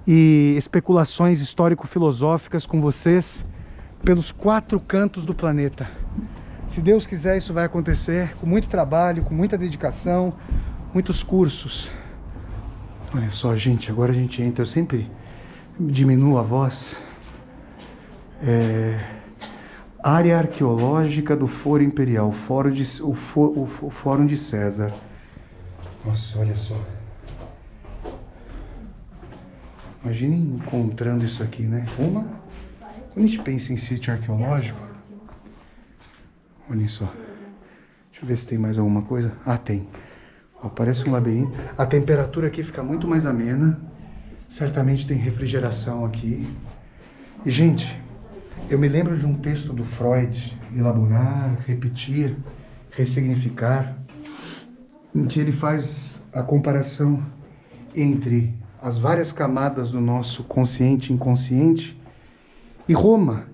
e especulações histórico-filosóficas com vocês pelos 4 cantos do planeta. Se Deus quiser, isso vai acontecer com muito trabalho, com muita dedicação, muitos cursos. Olha só, gente, agora a gente entra, eu sempre diminuo a voz. Área arqueológica do Foro Imperial, o Fórum de César. Nossa, olha só. Imaginem encontrando isso aqui, né? Quando a gente pensa em sítio arqueológico, olhem só. Deixa eu ver se tem mais alguma coisa. Ah, tem. Ó, parece um labirinto. A temperatura aqui fica muito mais amena. Certamente tem refrigeração aqui. E, gente, eu me lembro de um texto do Freud, Elaborar, Repetir, Ressignificar, em que ele faz a comparação entre as várias camadas do nosso consciente e inconsciente e Roma,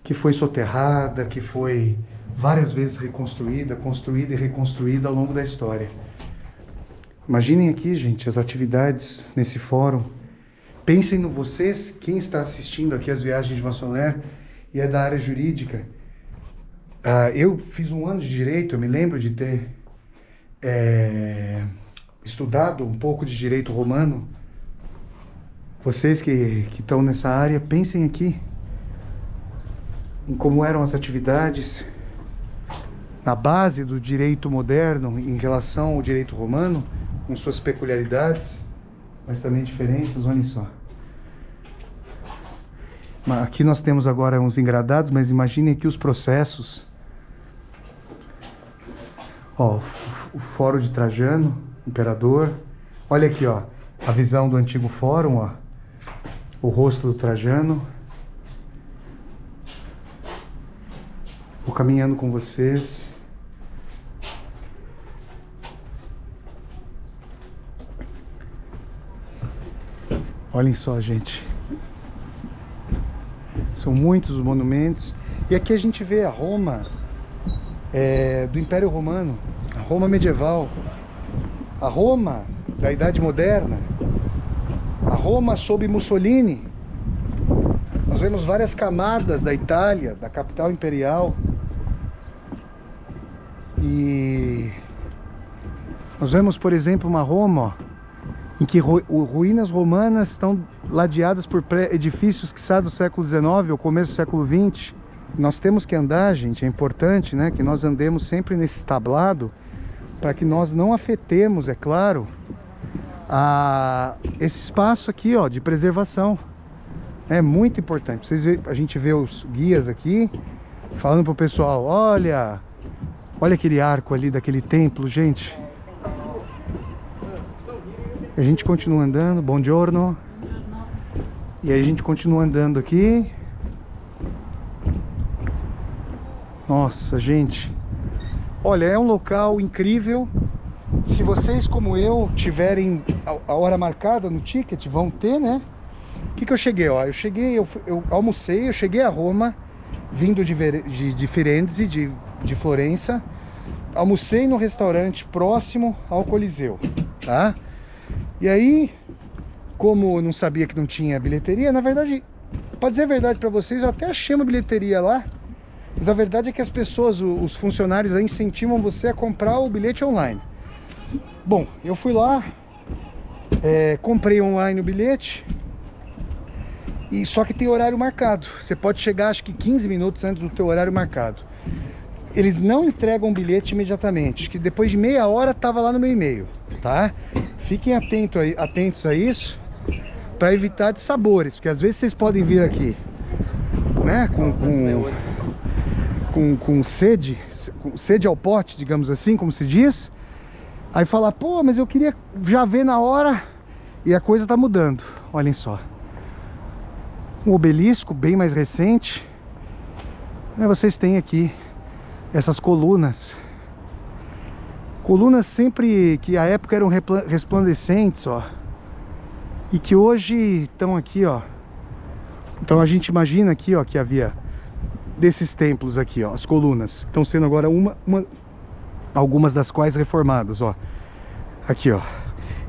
que foi soterrada, que foi várias vezes reconstruída, construída e reconstruída ao longo da história. Imaginem aqui, gente, as atividades nesse fórum. Pensem no vocês, quem está assistindo aqui as viagens de Vassoler e é da área jurídica. Eu fiz um ano de direito, eu me lembro de ter estudado um pouco de direito romano Vocês que estão nessa área, pensem aqui em como eram as atividades na base do direito moderno em relação ao direito romano, com suas peculiaridades, mas também diferenças. Olhem só. Aqui nós temos agora uns engradados, mas imaginem aqui os processos. Ó, o Fórum de Trajano, imperador. Olha aqui, ó, a visão do antigo fórum, ó. O rosto do Trajano. Vou caminhando com vocês. Olhem só, gente. São muitos os monumentos. E aqui a gente vê a Roma do Império Romano, a Roma medieval, a Roma da Idade Moderna, a Roma sob Mussolini. Nós vemos várias camadas da Itália, da capital imperial. E nós vemos, por exemplo, uma Roma, ó, em que ruínas romanas estão ladeadas por edifícios que saem do século XIX ou começo do século XX. Nós temos que andar, gente, é importante, né, que nós andemos sempre nesse tablado, para que nós não afetemos, é claro, esse espaço aqui, ó, de preservação. É muito importante. Vocês veem, a gente vê os guias aqui falando pro pessoal: olha aquele arco ali daquele templo, gente. A gente continua andando, buongiorno. E aí a gente continua andando aqui. Nossa, gente. Olha, é um local incrível. Se vocês, como eu, tiverem a hora marcada no ticket, vão ter, né? O que eu cheguei, ó? Eu almocei, eu cheguei a Roma, vindo de Firenze, de Florença. Almocei no restaurante próximo ao Coliseu, tá? E aí, como eu não sabia que não tinha bilheteria, na verdade, pra dizer a verdade pra vocês, eu até achei uma bilheteria lá, mas a verdade é que as pessoas, os funcionários aí incentivam você a comprar o bilhete online. Bom, eu fui lá, comprei online o bilhete, e só que tem horário marcado. Você pode chegar, acho que 15 minutos antes do teu horário marcado. Eles não entregam o bilhete imediatamente, acho que depois de meia hora tava lá no meu e-mail, tá? Fiquem atentos a isso, para evitar dissabores, porque às vezes vocês podem vir aqui, né, com sede ao pote, digamos assim, como se diz, aí falar: pô, mas eu queria já ver na hora, e a coisa tá mudando. Olhem só, um obelisco bem mais recente, vocês têm aqui essas colunas sempre que à época eram resplandecentes, ó, e que hoje estão aqui, ó. Então a gente imagina aqui, ó, que havia desses templos aqui, ó, as colunas estão sendo agora algumas das quais reformadas, ó. Aqui, ó,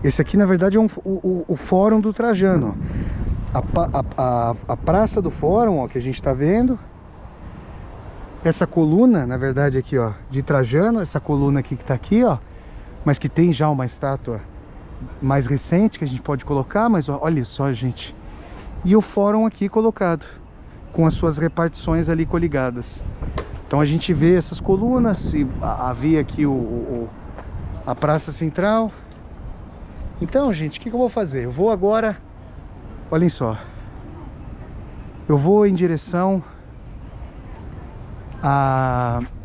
esse aqui na verdade é o Fórum do Trajano, ó. A praça do Fórum, ó, que a gente tá vendo. Essa coluna, na verdade, aqui, ó, de Trajano, essa coluna aqui que tá aqui, ó, mas que tem já uma estátua mais recente que a gente pode colocar, mas ó, olha só, gente. E o fórum aqui colocado, com as suas repartições ali coligadas. Então a gente vê essas colunas, e havia aqui a praça central. Então, gente, o que eu vou fazer? Eu vou agora, olhem só, eu vou em direção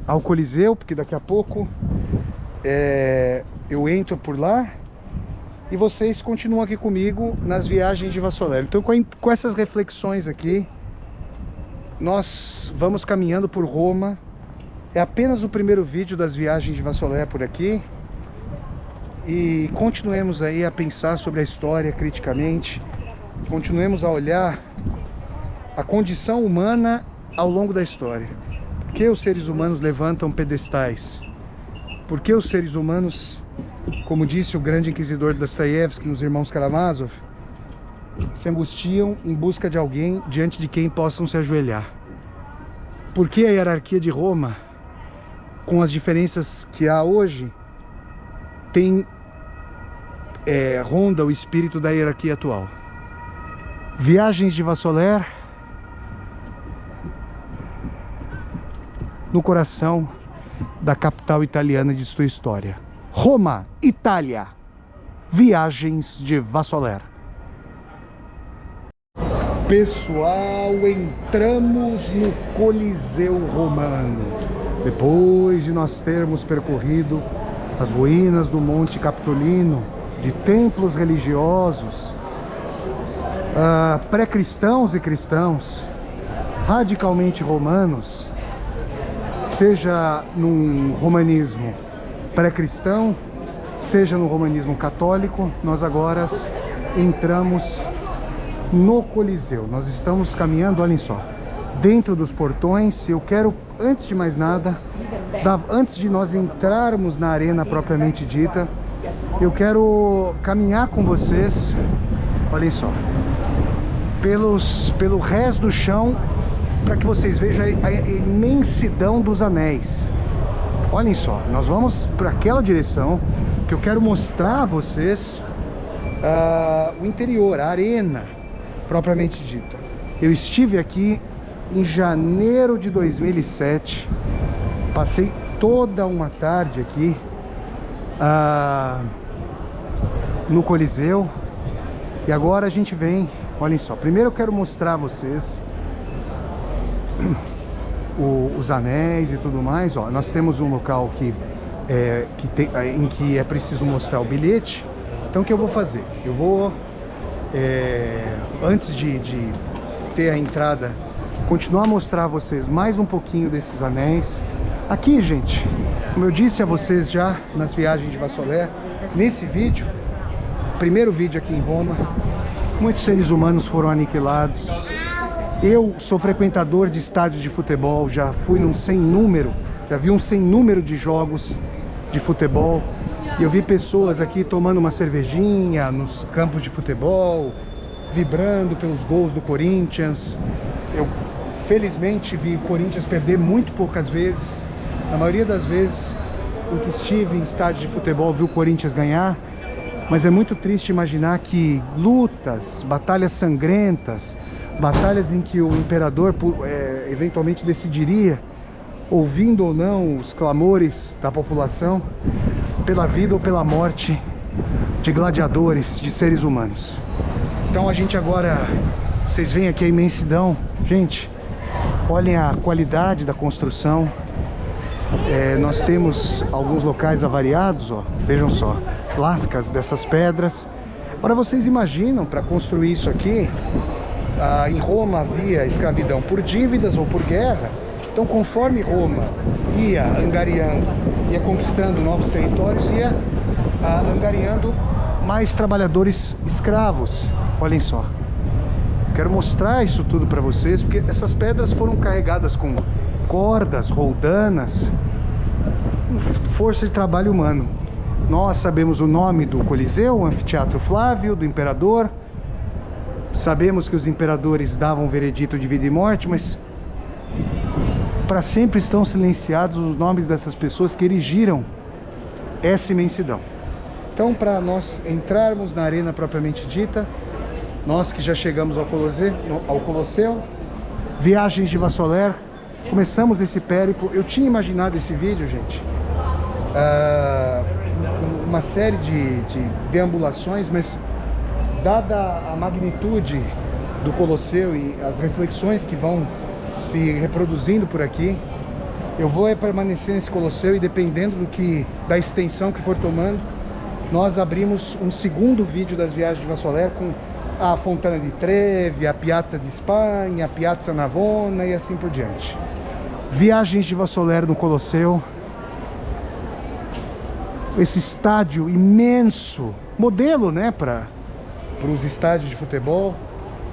ao Coliseu, porque daqui a pouco eu entro por lá e vocês continuam aqui comigo nas viagens de Vassoler. Então, com essas reflexões aqui, nós vamos caminhando por Roma. É apenas o primeiro vídeo das viagens de Vassoler por aqui, e continuemos aí a pensar sobre a história criticamente, continuemos a olhar a condição humana ao longo da história. Por que os seres humanos levantam pedestais? Por que os seres humanos, como disse o grande inquisidor Dostoiévski nos Irmãos Karamazov, se angustiam em busca de alguém diante de quem possam se ajoelhar? Por que a hierarquia de Roma, com as diferenças que há hoje, ronda o espírito da hierarquia atual? Viagens de Vassoler, no coração da capital italiana de sua história. Roma, Itália. Viagens de Vassoler. Pessoal, entramos no Coliseu Romano. Depois de nós termos percorrido as ruínas do Monte Capitolino, de templos religiosos, pré-cristãos e cristãos, radicalmente romanos, seja num romanismo pré-cristão, seja no romanismo católico, nós agora entramos no Coliseu. Nós estamos caminhando, olhem só, dentro dos portões. Eu quero, antes de mais nada, antes de nós entrarmos na arena propriamente dita, eu quero caminhar com vocês, olhem só, pelo resto do chão, para que vocês vejam a imensidão dos anéis. Olhem só, nós vamos para aquela direção que eu quero mostrar a vocês o interior, a arena propriamente dita. Eu estive aqui em janeiro de 2007, passei toda uma tarde aqui no Coliseu, e agora a gente vem, olhem só, primeiro eu quero mostrar a vocês os anéis e tudo mais. Ó, nós temos um local em que é preciso mostrar o bilhete. Então o que eu vou fazer? Eu vou, antes de ter a entrada, continuar a mostrar a vocês mais um pouquinho desses anéis. Aqui, gente, como eu disse a vocês já nas viagens de Vassoler, nesse vídeo, primeiro vídeo aqui em Roma, muitos seres humanos foram aniquilados. Eu sou frequentador de estádios de futebol, já fui já vi um sem número de jogos de futebol, e eu vi pessoas aqui tomando uma cervejinha nos campos de futebol, vibrando pelos gols do Corinthians. Eu felizmente vi o Corinthians perder muito poucas vezes. Na maioria das vezes em que estive em estádio de futebol, vi o Corinthians ganhar. Mas é muito triste imaginar que lutas, batalhas sangrentas, batalhas em que o imperador eventualmente decidiria, ouvindo ou não os clamores da população, pela vida ou pela morte de gladiadores, de seres humanos. Então a gente agora, vocês veem aqui a imensidão. Gente, olhem a qualidade da construção. Nós temos alguns locais avariados, ó, vejam só, lascas dessas pedras. Agora vocês imaginam, para construir isso aqui, em Roma havia escravidão por dívidas ou por guerra. Então conforme Roma ia angariando, ia conquistando novos territórios, ia angariando mais trabalhadores escravos. Olhem só, quero mostrar isso tudo para vocês, porque essas pedras foram carregadas com cordas, roldanas, força de trabalho humano. Nós sabemos o nome do Coliseu, o Anfiteatro Flávio, do imperador. Sabemos que os imperadores davam veredito de vida e morte, mas para sempre estão silenciados os nomes dessas pessoas que erigiram essa imensidão. Então, para nós entrarmos na arena propriamente dita, nós que já chegamos ao Colosseu, viagens de Vassoler, começamos esse périplo. Eu tinha imaginado esse vídeo, gente, uma série de deambulações, mas dada a magnitude do Colosseu e as reflexões que vão se reproduzindo por aqui, eu vou permanecer nesse Colosseu, e dependendo da extensão que for tomando, nós abrimos um segundo vídeo das viagens de Vassoler com a Fontana di Trevi, a Piazza di Spagna, a Piazza Navona e assim por diante. Viagens de Vassoler no Colosseu, esse estádio imenso, modelo, né, para os estádios de futebol.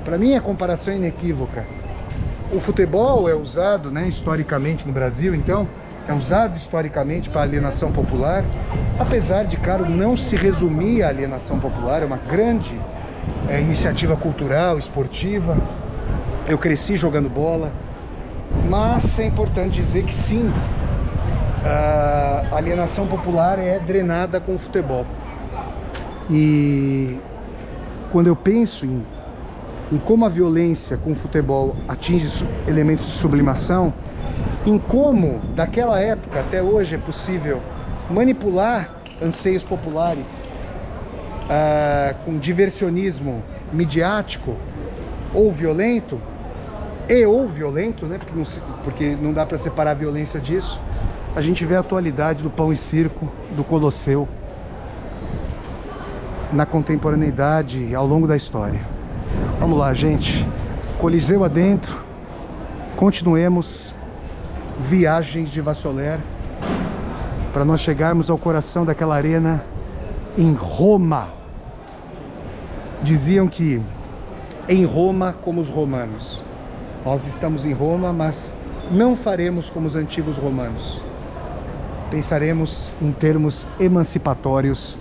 Para mim a comparação é inequívoca. O futebol é usado, né, historicamente no Brasil, então é usado historicamente para alienação popular, apesar de, claro, não se resumir à alienação popular. É uma grande iniciativa cultural, esportiva. Eu cresci jogando bola, mas é importante dizer que sim, a alienação popular é drenada com o futebol. E quando eu penso em em como a violência com o futebol atinge elementos de sublimação, em como daquela época até hoje é possível manipular anseios populares com diversionismo midiático ou violento, né? Porque não dá para separar a violência disso. A gente vê a atualidade do pão e circo, do Colosseu, na contemporaneidade ao longo da história. Vamos lá, gente. Coliseu adentro. Continuemos viagens de Vassoler para nós chegarmos ao coração daquela arena em Roma. Diziam que em Roma como os romanos. Nós estamos em Roma, mas não faremos como os antigos romanos. Pensaremos em termos emancipatórios.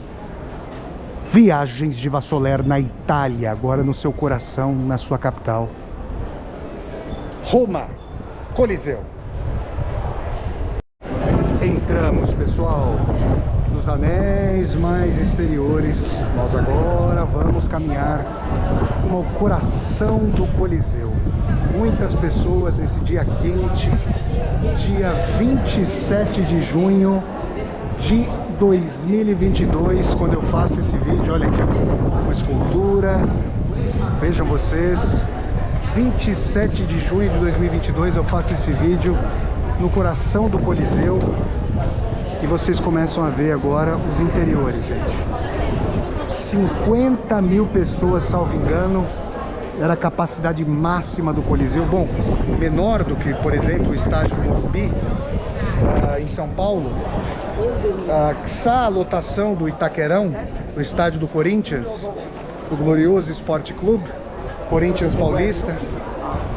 Viagens de Vassoler na Itália, agora no seu coração, na sua capital. Roma, Coliseu. Entramos, pessoal, nos anéis mais exteriores. Nós agora vamos caminhar no coração do Coliseu. Muitas pessoas nesse dia quente, dia 27 de junho de 2022, quando eu faço esse vídeo. Olha aqui, uma escultura, vejam vocês, 27 de junho de 2022 eu faço esse vídeo no coração do Coliseu e vocês começam a ver agora os interiores, gente. 50 mil pessoas, salvo engano, era a capacidade máxima do Coliseu. Bom, menor do que, por exemplo, o estádio do Morumbi, em São Paulo. A lotação do Itaquerão, do estádio do Corinthians, do glorioso Esporte Clube, Corinthians Paulista.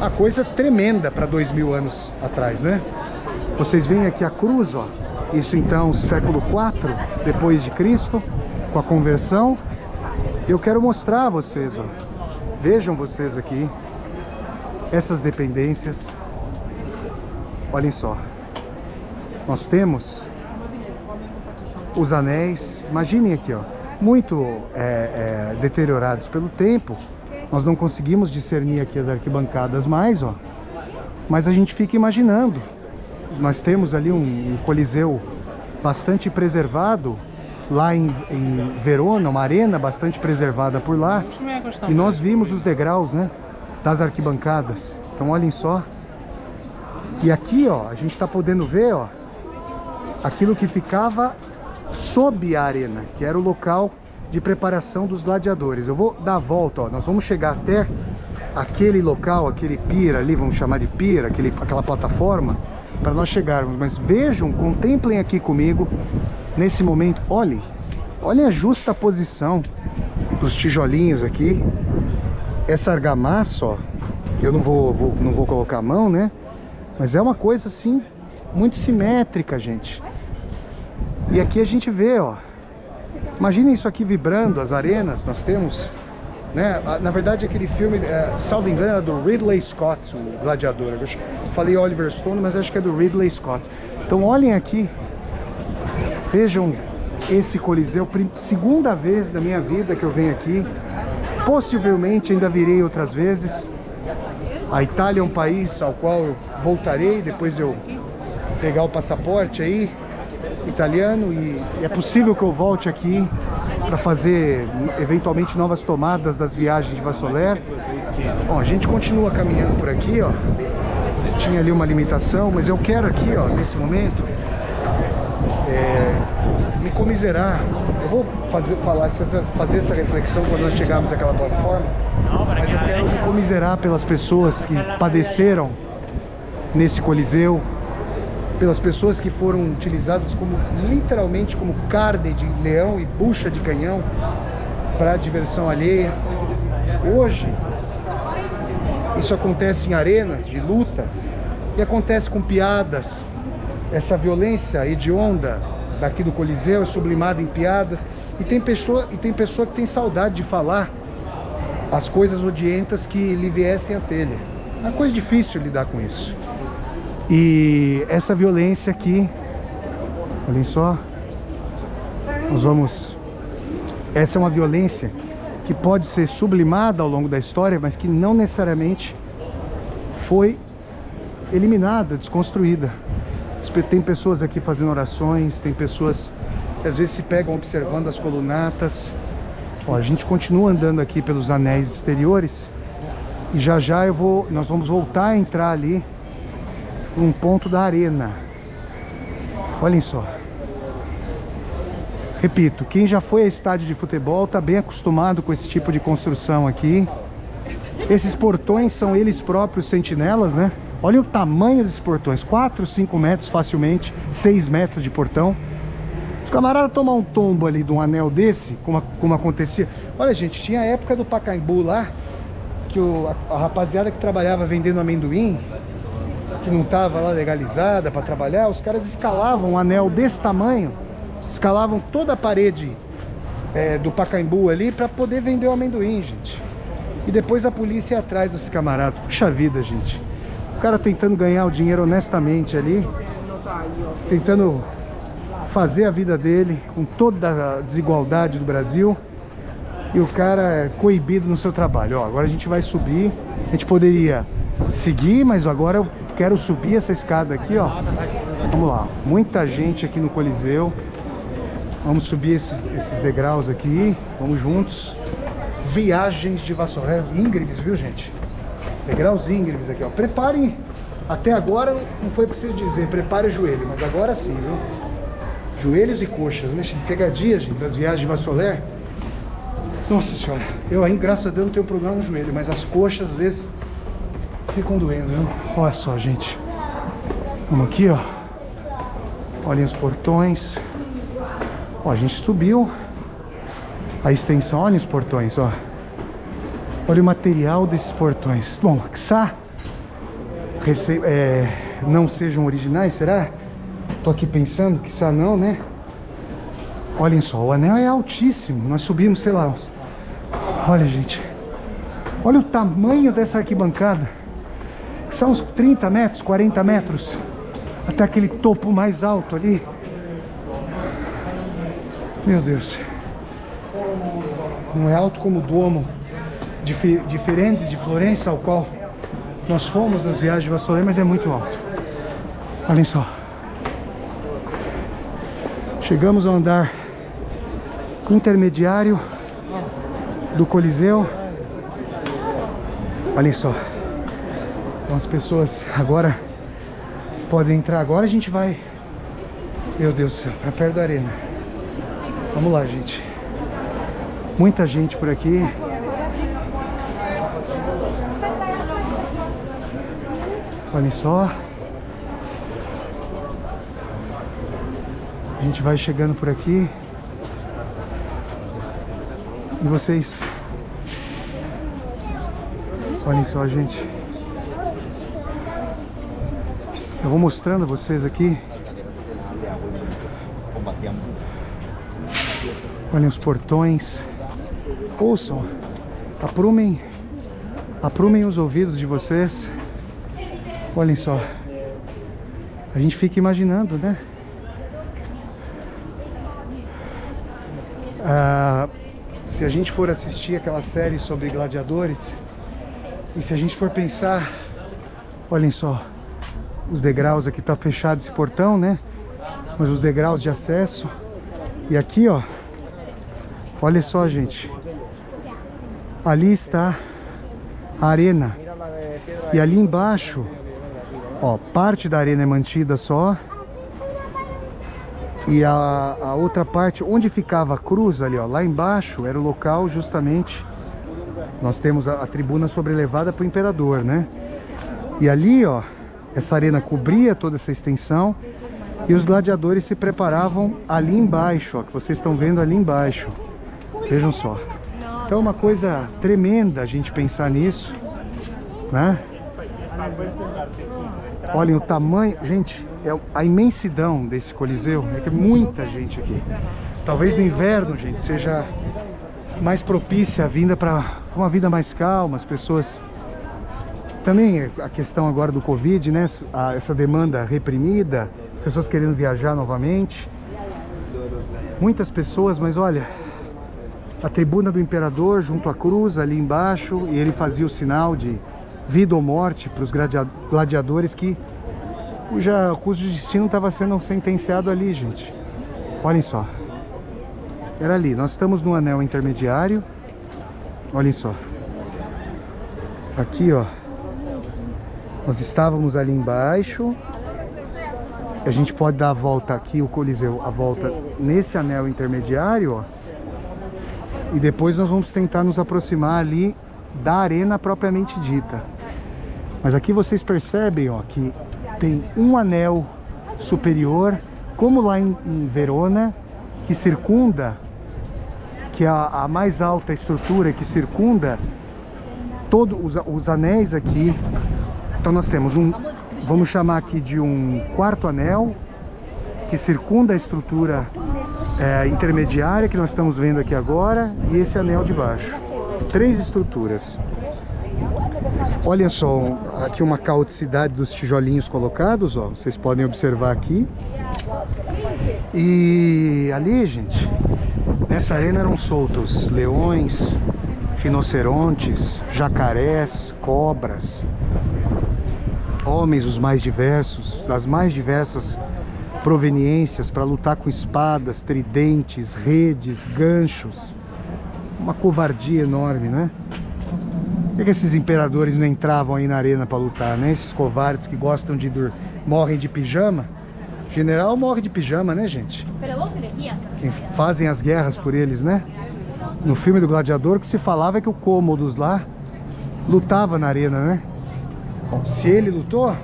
A coisa tremenda para 2000 anos atrás, né? Vocês veem aqui a cruz, ó. Isso então, século IV depois de Cristo, com a conversão. Eu quero mostrar a vocês, ó. Vejam vocês aqui essas dependências. Olhem só. Nós temos os anéis, imaginem aqui, ó, muito deteriorados pelo tempo. Nós não conseguimos discernir aqui as arquibancadas mais, ó, mas a gente fica imaginando. Nós temos ali um Coliseu bastante preservado lá em Verona, uma arena bastante preservada por lá, e nós vimos os degraus, né, das arquibancadas. Então olhem só. E aqui, ó, a gente está podendo ver, ó, aquilo que ficava sob a arena, que era o local de preparação dos gladiadores. Eu vou dar a volta, ó. Nós vamos chegar até aquele local, aquele pier ali, vamos chamar de pier, aquela plataforma, para nós chegarmos. Mas vejam, contemplem aqui comigo, nesse momento, olhem a justa posição dos tijolinhos aqui. Essa argamassa, ó, eu não vou colocar a mão, né? Mas é uma coisa assim, muito simétrica, gente. E aqui a gente vê, ó, imaginem isso aqui vibrando, as arenas. Nós temos, né, na verdade aquele filme, salvo engano, era do Ridley Scott, o Gladiador. Eu falei Oliver Stone, mas acho que é do Ridley Scott. Então olhem aqui, vejam esse Coliseu, segunda vez na minha vida que eu venho aqui. Possivelmente ainda virei outras vezes. A Itália é um país ao qual eu voltarei depois de eu pegar o passaporte aí italiano, e é possível que eu volte aqui para fazer eventualmente novas tomadas das viagens de Vassoler. Bom, a gente continua caminhando por aqui, ó. Tinha ali uma limitação, mas eu quero aqui, ó, nesse momento, me comiserar. Eu vou fazer essa reflexão quando nós chegarmos àquela plataforma, mas eu quero me comiserar pelas pessoas que padeceram nesse Coliseu, pelas pessoas que foram utilizadas como, literalmente, como carne de leão e bucha de canhão para diversão alheia. Hoje, isso acontece em arenas de lutas e acontece com piadas. Essa violência hedionda daqui do Coliseu é sublimada em piadas, e tem pessoa que tem saudade de falar as coisas odientas que lhe viessem à telha. É uma coisa difícil lidar com isso. E essa violência aqui, olhem só, essa é uma violência que pode ser sublimada ao longo da história, mas que não necessariamente foi eliminada, desconstruída. Tem pessoas aqui fazendo orações, tem pessoas que às vezes se pegam observando as colunatas. Ó, a gente continua andando aqui pelos anéis exteriores e já já nós vamos voltar a entrar ali num ponto da arena. Olhem só. Repito, quem já foi a estádio de futebol está bem acostumado com esse tipo de construção aqui. Esses portões são eles próprios sentinelas, né? Olha o tamanho desses portões, 4, 5 metros facilmente, 6 metros de portão. Os camaradas tomar um tombo ali de um anel desse, como acontecia. Olha, gente, tinha a época do Pacaembu lá, que a rapaziada que trabalhava vendendo amendoim, que não estava lá legalizada para trabalhar, os caras escalavam um anel desse tamanho, escalavam toda a parede do Pacaembu ali para poder vender o amendoim, gente. E depois a polícia ia atrás dos camaradas. Puxa vida, gente. O cara tentando ganhar o dinheiro honestamente ali, tentando fazer a vida dele com toda a desigualdade do Brasil, e o cara é coibido no seu trabalho. Ó, agora a gente vai subir. A gente poderia seguir, mas agora eu quero subir essa escada aqui, ó. Vamos lá, muita gente aqui no Coliseu. Vamos subir esses degraus aqui, vamos juntos. Viagens de Vassoler, íngremes, viu, gente? Degraus íngremes aqui, ó. Preparem, até agora não foi preciso dizer, prepare o joelho, mas agora sim, viu? Joelhos e coxas, né? Pegadinha, gente, das viagens de Vassoler. Nossa senhora, eu aí, graças a Deus, não tenho problema no joelho, mas as coxas, às vezes, ficam doendo, viu? Olha só, gente. Vamos aqui, ó. Olhem os portões. Ó, a gente subiu a extensão, olhem os portões, ó. Olha o material desses portões. Bom, quiçá não sejam originais, será? Tô aqui pensando, quiçá não, né? Olhem só, o anel é altíssimo. Nós subimos, sei lá. Olha, gente. Olha o tamanho dessa arquibancada. São uns 30 metros, 40 metros. Até aquele topo mais alto ali. Meu Deus. Não é alto como o Duomo diferente de Florença, ao qual nós fomos nas viagens de Vassoler, mas é muito alto. Olhem só. Chegamos ao andar intermediário do Coliseu. Olhem só. Então as pessoas agora podem entrar. Agora a gente vai, meu Deus do céu, para perto da arena. Vamos lá, gente. Muita gente por aqui. Olhem só. A gente vai chegando por aqui. E vocês... Olhem só, gente. Eu vou mostrando a vocês aqui. Olhem os portões. Ouçam. Aprumem os ouvidos de vocês. Olhem só. A gente fica imaginando, né? Se a gente for assistir aquela série sobre gladiadores, e se a gente for pensar, olhem só, os degraus aqui, tá fechado esse portão, né? Mas os degraus de acesso. E aqui, ó, olha só, gente, ali está a arena. E ali embaixo, ó, parte da arena é mantida só. E a outra parte, onde ficava a cruz ali, ó, lá embaixo, era o local justamente... Nós temos a tribuna sobrelevada para o imperador, né? E ali, ó, essa arena cobria toda essa extensão. E os gladiadores se preparavam ali embaixo, ó, que vocês estão vendo ali embaixo. Vejam só. Então é uma coisa tremenda a gente pensar nisso, né? Olhem o tamanho, gente, a imensidão desse Coliseu. É que é muita gente aqui. Talvez no inverno, gente, seja mais propícia a vinda para uma vida mais calma, as pessoas... Também a questão agora do Covid, né? Essa demanda reprimida, pessoas querendo viajar novamente. Muitas pessoas, mas olha, a tribuna do imperador junto à cruz ali embaixo, e ele fazia o sinal de vida ou morte para os gladiadores cujo destino estava sendo sentenciado ali, gente. Olhem só. Era ali. Nós estamos no anel intermediário. Olhem só. Aqui, ó. Nós estávamos ali embaixo. A gente pode dar a volta aqui, o Coliseu, a volta nesse anel intermediário, ó. E depois nós vamos tentar nos aproximar ali da arena propriamente dita. Mas aqui vocês percebem, ó, que tem um anel superior, como lá em Verona, que circunda, que é a mais alta estrutura que circunda todos os anéis aqui. Então nós temos vamos chamar aqui de um quarto anel, que circunda a estrutura intermediária que nós estamos vendo aqui agora, e esse anel de baixo. 3 estruturas. Olha só, aqui uma caoticidade dos tijolinhos colocados, ó. Vocês podem observar aqui. E ali, gente, nessa arena eram soltos leões, rinocerontes, jacarés, cobras, homens os mais diversos, das mais diversas proveniências, para lutar com espadas, tridentes, redes, ganchos. Uma covardia enorme, né? Por que esses imperadores não entravam aí na arena para lutar, né? Esses covardes que gostam de morrem de pijama. O general morre de pijama, né, gente? Quem fazem as guerras por eles, né? No filme do Gladiador, o que se falava é que o Cômodos lá lutava na arena, né? Bom, se ele lutou,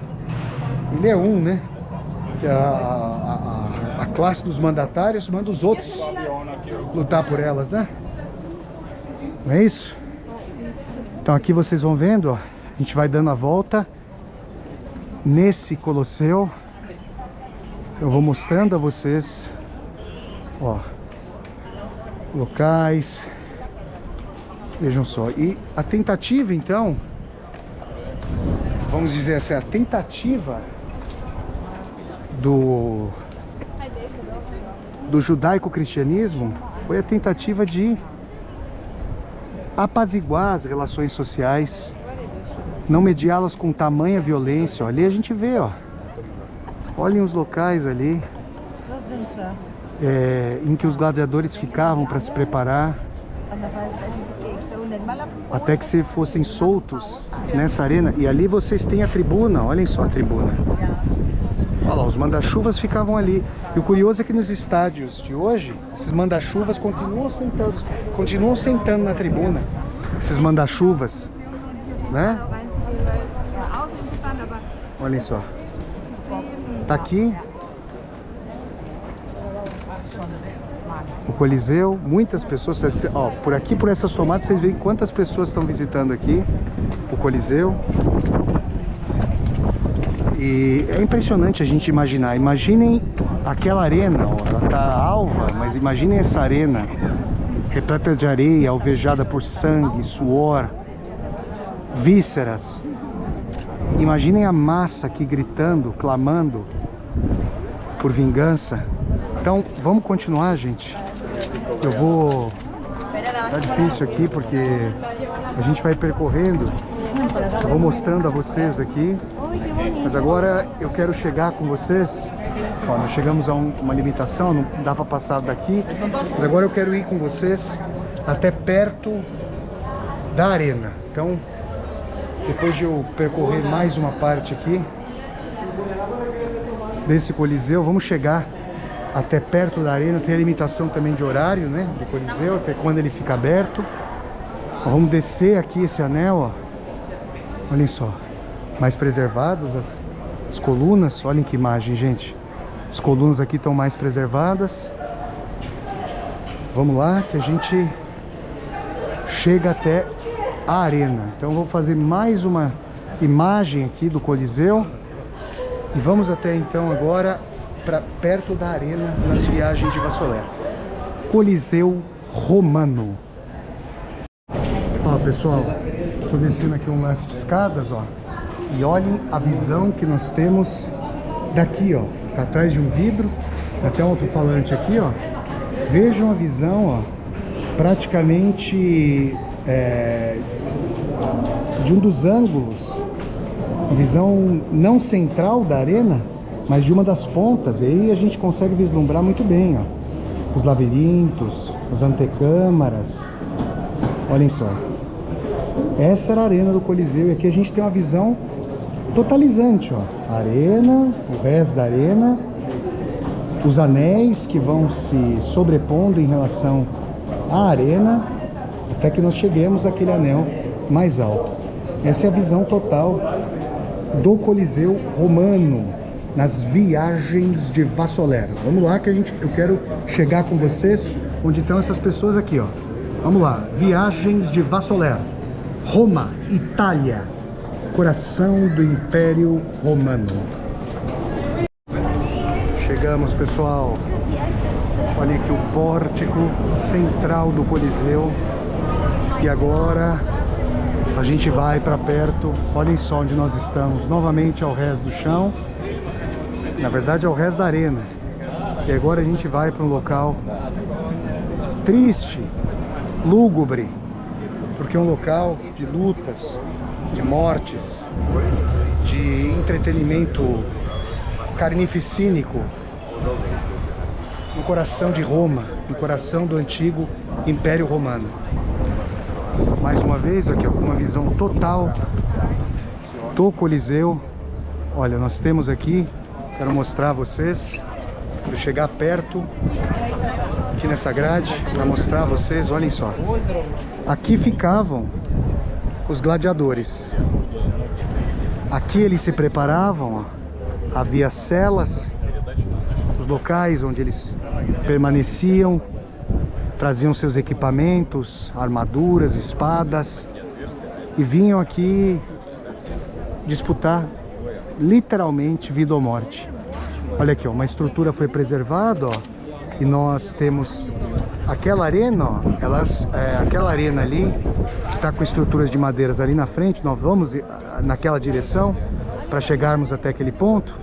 ele é um, né? Que a classe dos mandatários manda os outros lutar por elas, né? Não é isso? Então aqui vocês vão vendo, ó, a gente vai dando a volta nesse Colosseu. Eu vou mostrando a vocês, ó, locais. Vejam só. E a tentativa, então, vamos dizer assim, a tentativa do judaico-cristianismo foi a tentativa de apaziguar as relações sociais, não mediá-las com tamanha violência. Ó, ali a gente vê, ó, olhem os locais ali em que os gladiadores ficavam para se preparar até que se fossem soltos nessa arena. E ali vocês têm a tribuna, olhem só a tribuna. Olha lá, os manda-chuvas ficavam ali. E o curioso é que nos estádios de hoje, esses manda-chuvas continuam sentando na tribuna. Esses manda-chuvas, né? Olhem só. Tá aqui o Coliseu, muitas pessoas, ó, por aqui, por essas tomadas, vocês veem quantas pessoas estão visitando aqui o Coliseu. E é impressionante a gente imaginar. Imaginem aquela arena, ó, ela tá alva, mas imaginem essa arena repleta de areia, alvejada por sangue, suor, vísceras. Imaginem a massa aqui gritando, clamando por vingança. Então, vamos continuar, gente. Eu vou... Tá difícil aqui porque a gente vai percorrendo. Eu vou mostrando a vocês aqui. Mas agora eu quero chegar com vocês. Ó, nós chegamos a uma limitação, não dá para passar daqui. Mas agora eu quero ir com vocês até perto da arena. Então, depois de eu percorrer mais uma parte aqui desse Coliseu, vamos chegar até perto da arena. Tem a limitação também de horário, né, do Coliseu, até quando ele fica aberto. Ó, vamos descer aqui esse anel, ó. Olhem só, mais preservadas as colunas. Olhem que imagem, gente. As colunas aqui estão mais preservadas. Vamos lá, que a gente chega até a arena. Então vou fazer mais uma imagem aqui do Coliseu. E vamos até então agora para perto da arena nas viagens de Vassoler. Coliseu Romano. Ó, pessoal, tô descendo aqui um lance de escadas, ó. E olhem a visão que nós temos daqui, ó. Tá atrás de um vidro, até um alto-falante aqui, ó. Vejam a visão, ó, praticamente de um dos ângulos, visão não central da arena, mas de uma das pontas. E aí a gente consegue vislumbrar muito bem, ó, os labirintos, as antecâmaras. Olhem só, essa era a arena do Coliseu, e aqui a gente tem uma visão totalizante, ó. A arena, o resto da arena, os anéis que vão se sobrepondo em relação à arena, até que nós cheguemos àquele anel mais alto. Essa é a visão total do Coliseu Romano, nas viagens de Vassoler. Vamos lá que eu quero chegar com vocês onde estão essas pessoas aqui, ó. Vamos lá, viagens de Vassoler, Roma, Itália, coração do Império Romano. Chegamos, pessoal. Olha aqui o pórtico central do Coliseu. E agora a gente vai para perto. Olhem só onde nós estamos. Novamente ao rés do chão. Na verdade, ao rés da arena. E agora a gente vai para um local triste, lúgubre, porque é um local de lutas, de mortes, de entretenimento carnificínico, no coração de Roma, no coração do antigo Império Romano. Mais uma vez aqui, uma visão total do Coliseu. Olha, nós temos aqui, quero mostrar a vocês, quero chegar perto aqui nessa grade para mostrar a vocês. Olhem só, aqui ficavam os gladiadores, aqui eles se preparavam, ó. Havia celas, os locais onde eles permaneciam, traziam seus equipamentos, armaduras, espadas, e vinham aqui disputar literalmente vida ou morte. Olha aqui, ó, uma estrutura foi preservada, ó, e nós temos aquela arena, ó, aquela arena ali, que está com estruturas de madeiras ali na frente. Nós vamos naquela direção para chegarmos até aquele ponto.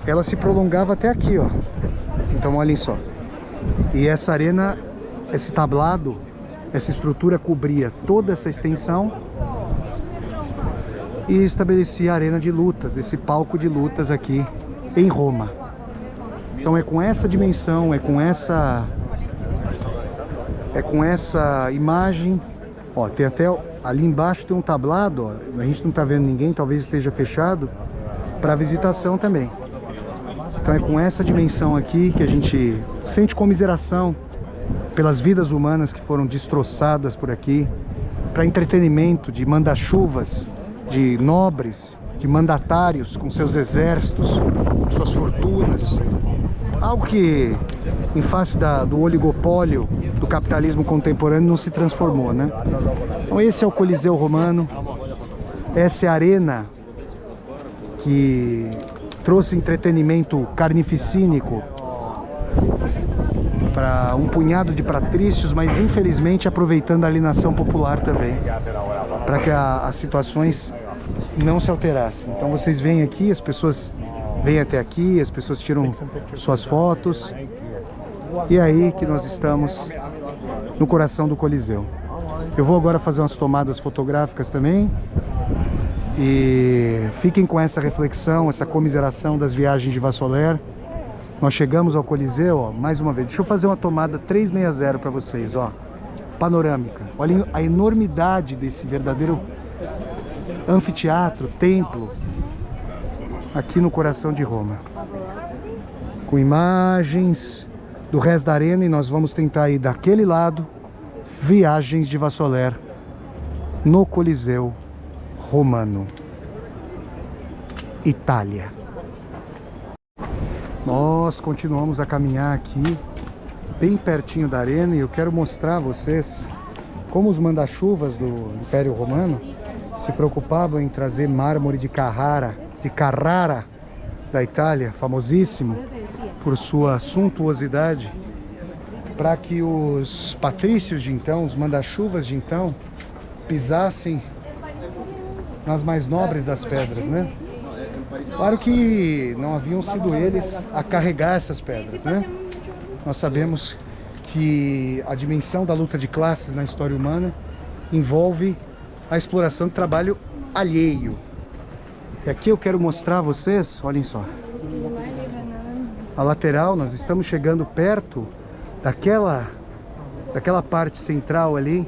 Ela se prolongava até aqui, ó. Então olhem só. E essa arena, esse tablado, essa estrutura cobria toda essa extensão e estabelecia a arena de lutas, esse palco de lutas aqui em Roma. Então é com essa dimensão, é com essa imagem. Ó, tem até ali embaixo tem um tablado, ó, a gente não tá vendo ninguém, talvez esteja fechado, para visitação também. Então é com essa dimensão aqui que a gente sente comiseração pelas vidas humanas que foram destroçadas por aqui, para entretenimento de manda-chuvas, de nobres, de mandatários com seus exércitos, suas fortunas. Algo que, em face do oligopólio do capitalismo contemporâneo, não se transformou, né? Então esse é o Coliseu Romano, essa é a arena que trouxe entretenimento carnificínico para um punhado de patrícios, mas infelizmente aproveitando a alienação popular também, para que as situações não se alterassem. Então vocês veem aqui, as pessoas vêm até aqui, as pessoas tiram suas fotos, e é aí que nós estamos no coração do Coliseu. Eu vou agora fazer umas tomadas fotográficas também, e fiquem com essa reflexão, essa comiseração das viagens de Vassoler. Nós chegamos ao Coliseu, ó, mais uma vez. Deixa eu fazer uma tomada 360 para vocês, ó, panorâmica. Olhem a enormidade desse verdadeiro anfiteatro, templo, aqui no coração de Roma, com imagens do resto da arena. E nós vamos tentar ir daquele lado, viagens de Vassoler no Coliseu Romano, Itália. Nós continuamos a caminhar aqui, bem pertinho da arena, e eu quero mostrar a vocês como os manda-chuvas do Império Romano se preocupavam em trazer mármore de Carrara, da Itália, famosíssimo por sua suntuosidade, para que os patrícios de então, os manda-chuvas de então, pisassem nas mais nobres das pedras, né? Claro que não haviam sido eles a carregar essas pedras, né? Nós sabemos que a dimensão da luta de classes na história humana envolve a exploração do trabalho alheio. E aqui eu quero mostrar a vocês, olhem só, a lateral. Nós estamos chegando perto daquela parte central ali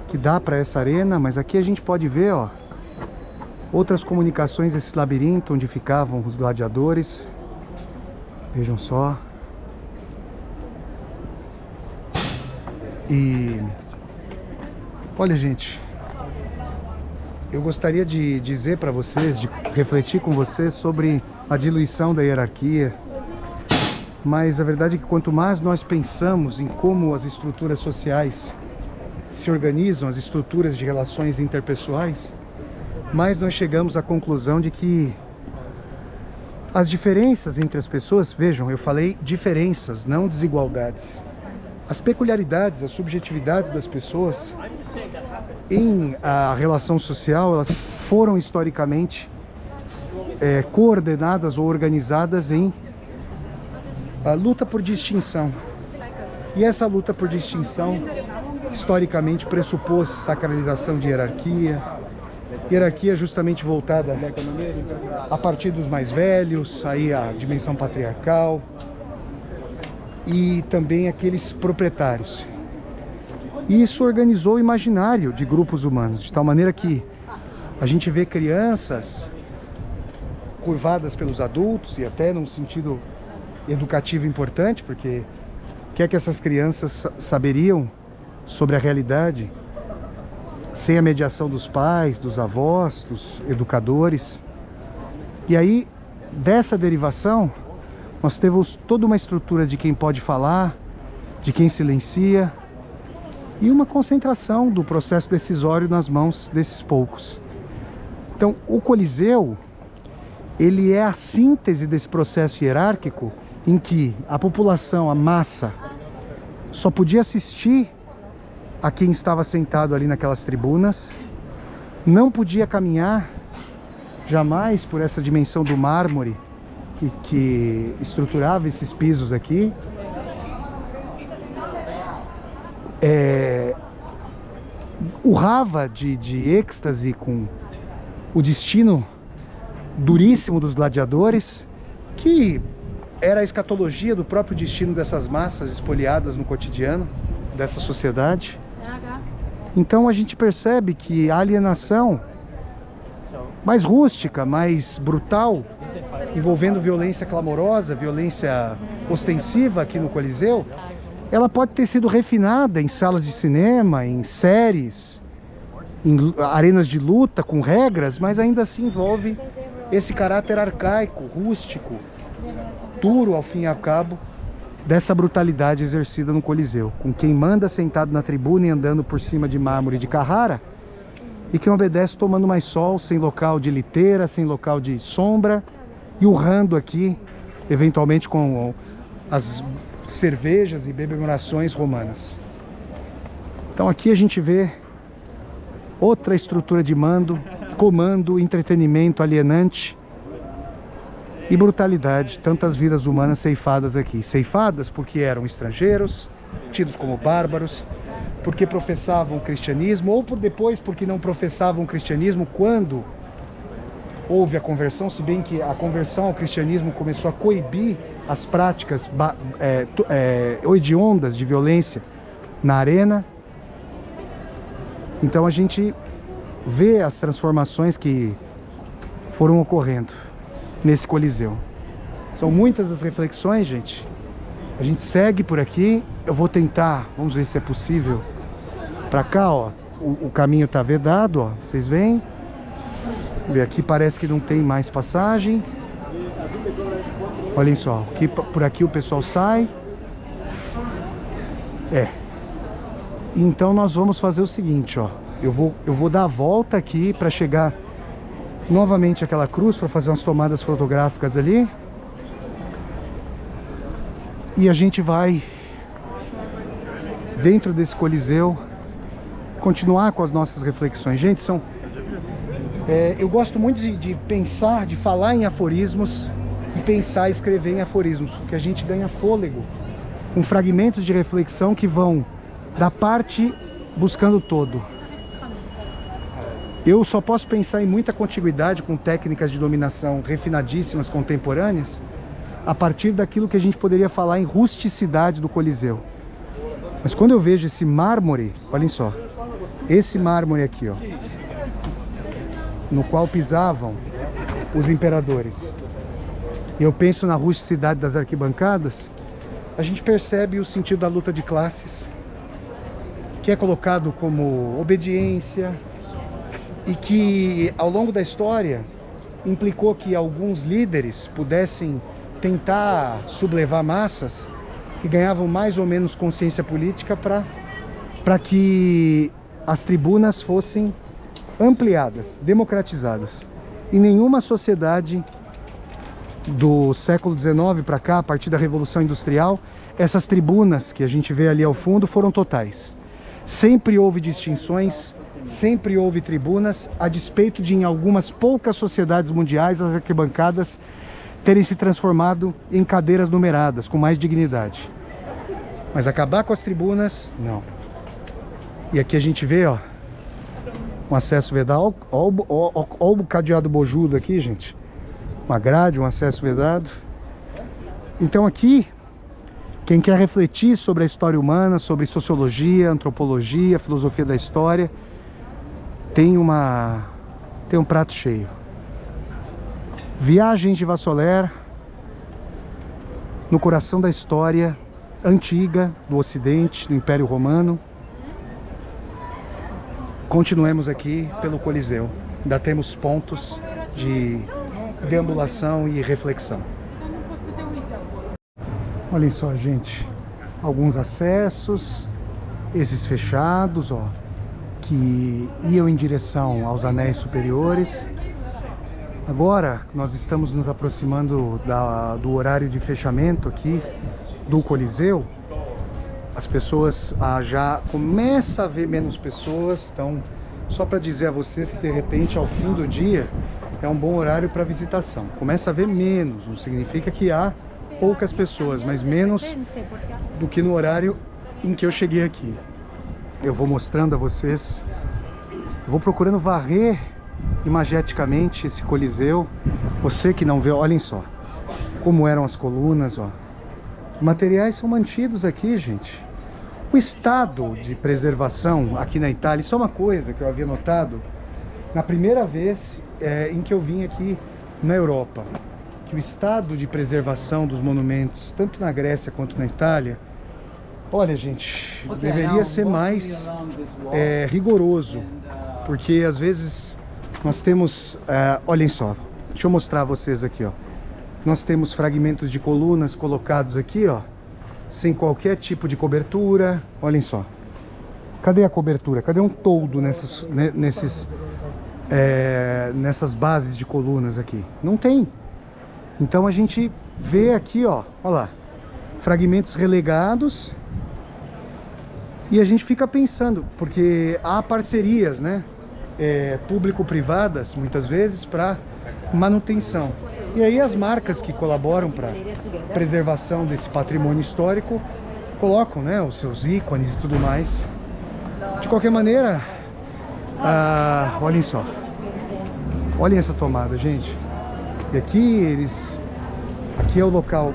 que dá para essa arena, mas aqui a gente pode ver, ó, outras comunicações desse labirinto onde ficavam os gladiadores. Vejam só. E olha, gente, eu gostaria de dizer para vocês, de refletir com vocês sobre a diluição da hierarquia, mas a verdade é que quanto mais nós pensamos em como as estruturas sociais se organizam, as estruturas de relações interpessoais, mais nós chegamos à conclusão de que as diferenças entre as pessoas, vejam, eu falei diferenças, não desigualdades. As peculiaridades, as subjetividades das pessoas em a relação social, elas foram historicamente coordenadas ou organizadas em a luta por distinção. E essa luta por distinção, historicamente, pressupôs sacralização de hierarquia, hierarquia justamente voltada a partir dos mais velhos, aí a dimensão patriarcal, e também aqueles proprietários. E isso organizou o imaginário de grupos humanos, de tal maneira que a gente vê crianças curvadas pelos adultos, e até num sentido educativo importante, porque o que é que essas crianças saberiam sobre a realidade sem a mediação dos pais, dos avós, dos educadores? E aí, dessa derivação, nós temos toda uma estrutura de quem pode falar, de quem silencia, e uma concentração do processo decisório nas mãos desses poucos. Então, o Coliseu, ele é a síntese desse processo hierárquico em que a população, a massa, só podia assistir a quem estava sentado ali naquelas tribunas, não podia caminhar jamais por essa dimensão do mármore que estruturava esses pisos aqui. Urrava de êxtase com o destino duríssimo dos gladiadores, que era a escatologia do próprio destino dessas massas espoliadas no cotidiano dessa sociedade. Então a gente percebe que a alienação mais rústica, mais brutal, envolvendo violência clamorosa, violência ostensiva aqui no Coliseu, ela pode ter sido refinada em salas de cinema, em séries, em arenas de luta com regras, mas ainda assim envolve esse caráter arcaico, rústico, duro ao fim e ao cabo, dessa brutalidade exercida no Coliseu, com quem manda sentado na tribuna e andando por cima de mármore de Carrara, e quem obedece tomando mais sol, sem local de liteira, sem local de sombra, e urrando aqui, eventualmente com as cervejas e bebemorações romanas. Então aqui a gente vê outra estrutura de mando, comando, entretenimento alienante e brutalidade, tantas vidas humanas ceifadas aqui. Ceifadas porque eram estrangeiros, tidos como bárbaros, porque professavam o cristianismo, ou depois porque não professavam o cristianismo quando houve a conversão, se bem que a conversão ao cristianismo começou a coibir as práticas hediondas de violência na arena. Então a gente vê as transformações que foram ocorrendo nesse Coliseu. São muitas as reflexões, gente. A gente segue por aqui. Eu vou tentar, vamos ver se é possível. Pra cá, ó, o caminho tá vedado, ó. Vocês veem? Vê, aqui parece que não tem mais passagem. Olhem só, aqui, por aqui o pessoal sai. Então nós vamos fazer o seguinte, ó. Eu vou dar a volta aqui para chegar novamente àquela cruz, para fazer umas tomadas fotográficas ali. E a gente vai, dentro desse Coliseu, continuar com as nossas reflexões. Gente, eu gosto muito de pensar, de falar em aforismos e pensar e escrever em aforismos, porque a gente ganha fôlego com fragmentos de reflexão que vão da parte buscando o todo. Eu só posso pensar em muita contiguidade com técnicas de dominação refinadíssimas, contemporâneas, a partir daquilo que a gente poderia falar em rusticidade do Coliseu. Mas quando eu vejo esse mármore, olhem só, esse mármore aqui, ó, no qual pisavam os imperadores, e eu penso na rusticidade das arquibancadas, a gente percebe o sentido da luta de classes, que é colocado como obediência, e que ao longo da história implicou que alguns líderes pudessem tentar sublevar massas que ganhavam mais ou menos consciência política para que as tribunas fossem ampliadas, democratizadas. Em nenhuma sociedade do século XIX para cá, a partir da Revolução Industrial, essas tribunas que a gente vê ali ao fundo foram totais. Sempre houve distinções, sempre houve tribunas, a despeito de em algumas poucas sociedades mundiais as arquibancadas terem se transformado em cadeiras numeradas, com mais dignidade. Mas acabar com as tribunas, não. E aqui a gente vê, ó, um acesso vedado, ó o cadeado bojudo aqui, gente. Uma grade, um acesso vedado. Então aqui, quem quer refletir sobre a história humana, sobre sociologia, antropologia, filosofia da história, tem um prato cheio. Viagens de Vassoler no coração da história antiga do Ocidente, do Império Romano. Continuemos aqui pelo Coliseu. Ainda temos pontos de deambulação e reflexão. Olhem só, gente, alguns acessos, esses fechados, ó, que iam em direção aos anéis superiores. Agora nós estamos nos aproximando do horário de fechamento aqui do Coliseu. As pessoas já começam a ver menos pessoas. Então, só para dizer a vocês que de repente ao fim do dia é um bom horário para visitação. Começa a ver menos, não significa que há poucas pessoas, mas menos do que no horário em que eu cheguei aqui. Eu vou mostrando a vocês, eu vou procurando varrer imageticamente esse Coliseu. Você que não vê, olhem só como eram as colunas, ó. Os materiais são mantidos aqui, gente. O estado de preservação aqui na Itália, isso é uma coisa que eu havia notado na primeira vez em que eu vim aqui na Europa, que o estado de preservação dos monumentos, tanto na Grécia quanto na Itália, olha, gente, deveria ser mais rigoroso, porque às vezes nós temos, olhem só, deixa eu mostrar a vocês aqui, ó. Nós temos fragmentos de colunas colocados aqui, ó, sem qualquer tipo de cobertura. Olhem só. Cadê a cobertura? Cadê um toldo nessas bases de colunas aqui? Não tem. Então a gente vê aqui, ó, olha lá, fragmentos relegados. E a gente fica pensando, porque há parcerias, né, público-privadas, muitas vezes, para manutenção. E aí as marcas que colaboram para a preservação desse patrimônio histórico colocam, né, os seus ícones e tudo mais. De qualquer maneira, olhem só. Olhem essa tomada, gente. E aqui aqui é o local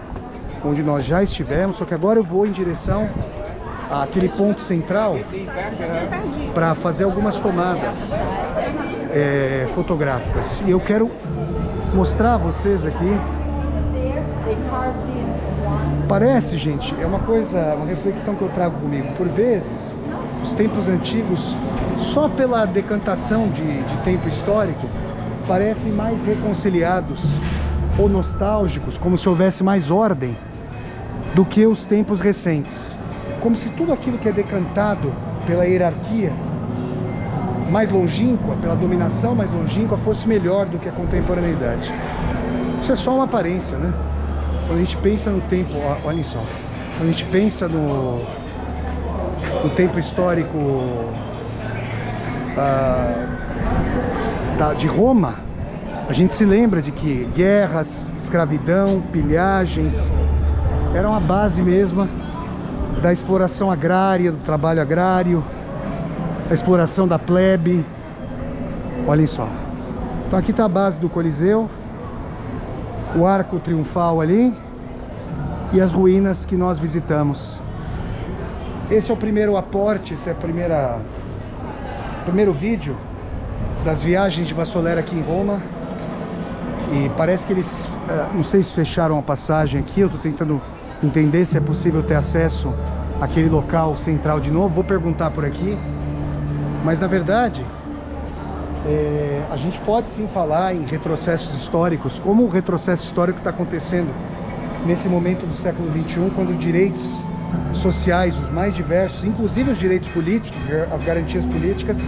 onde nós já estivemos, só que agora eu vou em direção àquele ponto central para fazer algumas tomadas fotográficas. E eu quero mostrar a vocês aqui. Parece, gente, é uma reflexão que eu trago comigo. Por vezes, os tempos antigos, só pela decantação de tempo histórico, parecem mais reconciliados ou nostálgicos, como se houvesse mais ordem do que os tempos recentes. Como se tudo aquilo que é decantado pela hierarquia mais longínqua, pela dominação mais longínqua, fosse melhor do que a contemporaneidade. Isso é só uma aparência, né? Quando a gente pensa no tempo, olhem só, quando a gente pensa no tempo histórico de Roma, a gente se lembra de que guerras, escravidão, pilhagens eram a base mesma da exploração agrária, do trabalho agrário, a exploração da plebe. Olhem só. Então aqui está a base do Coliseu, o arco triunfal ali e as ruínas que nós visitamos. Esse é o primeiro aporte, esse é o primeiro vídeo das viagens de Vassoler aqui em Roma. E parece que eles, não sei se fecharam a passagem aqui, eu estou tentando entender se é possível ter acesso àquele local central de novo. Vou perguntar por aqui, mas na verdade a gente pode sim falar em retrocessos históricos, como o retrocesso histórico está acontecendo nesse momento do século XXI, quando direitos sociais, os mais diversos, inclusive os direitos políticos, as garantias políticas,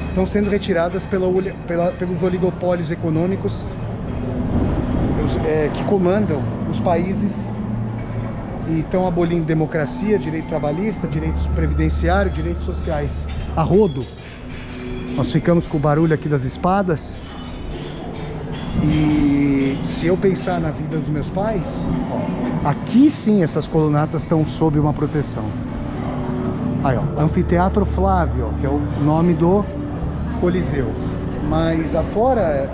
estão sendo retiradas pelos oligopólios econômicos que comandam os países e estão abolindo democracia, direito trabalhista, direitos previdenciários, direitos sociais a rodo. Nós ficamos com o barulho aqui das espadas. E se eu pensar na vida dos meus pais, ó, aqui sim essas colunatas estão sob uma proteção. Aí, ó, Anfiteatro Flávio, que é o nome do Coliseu. Mas afora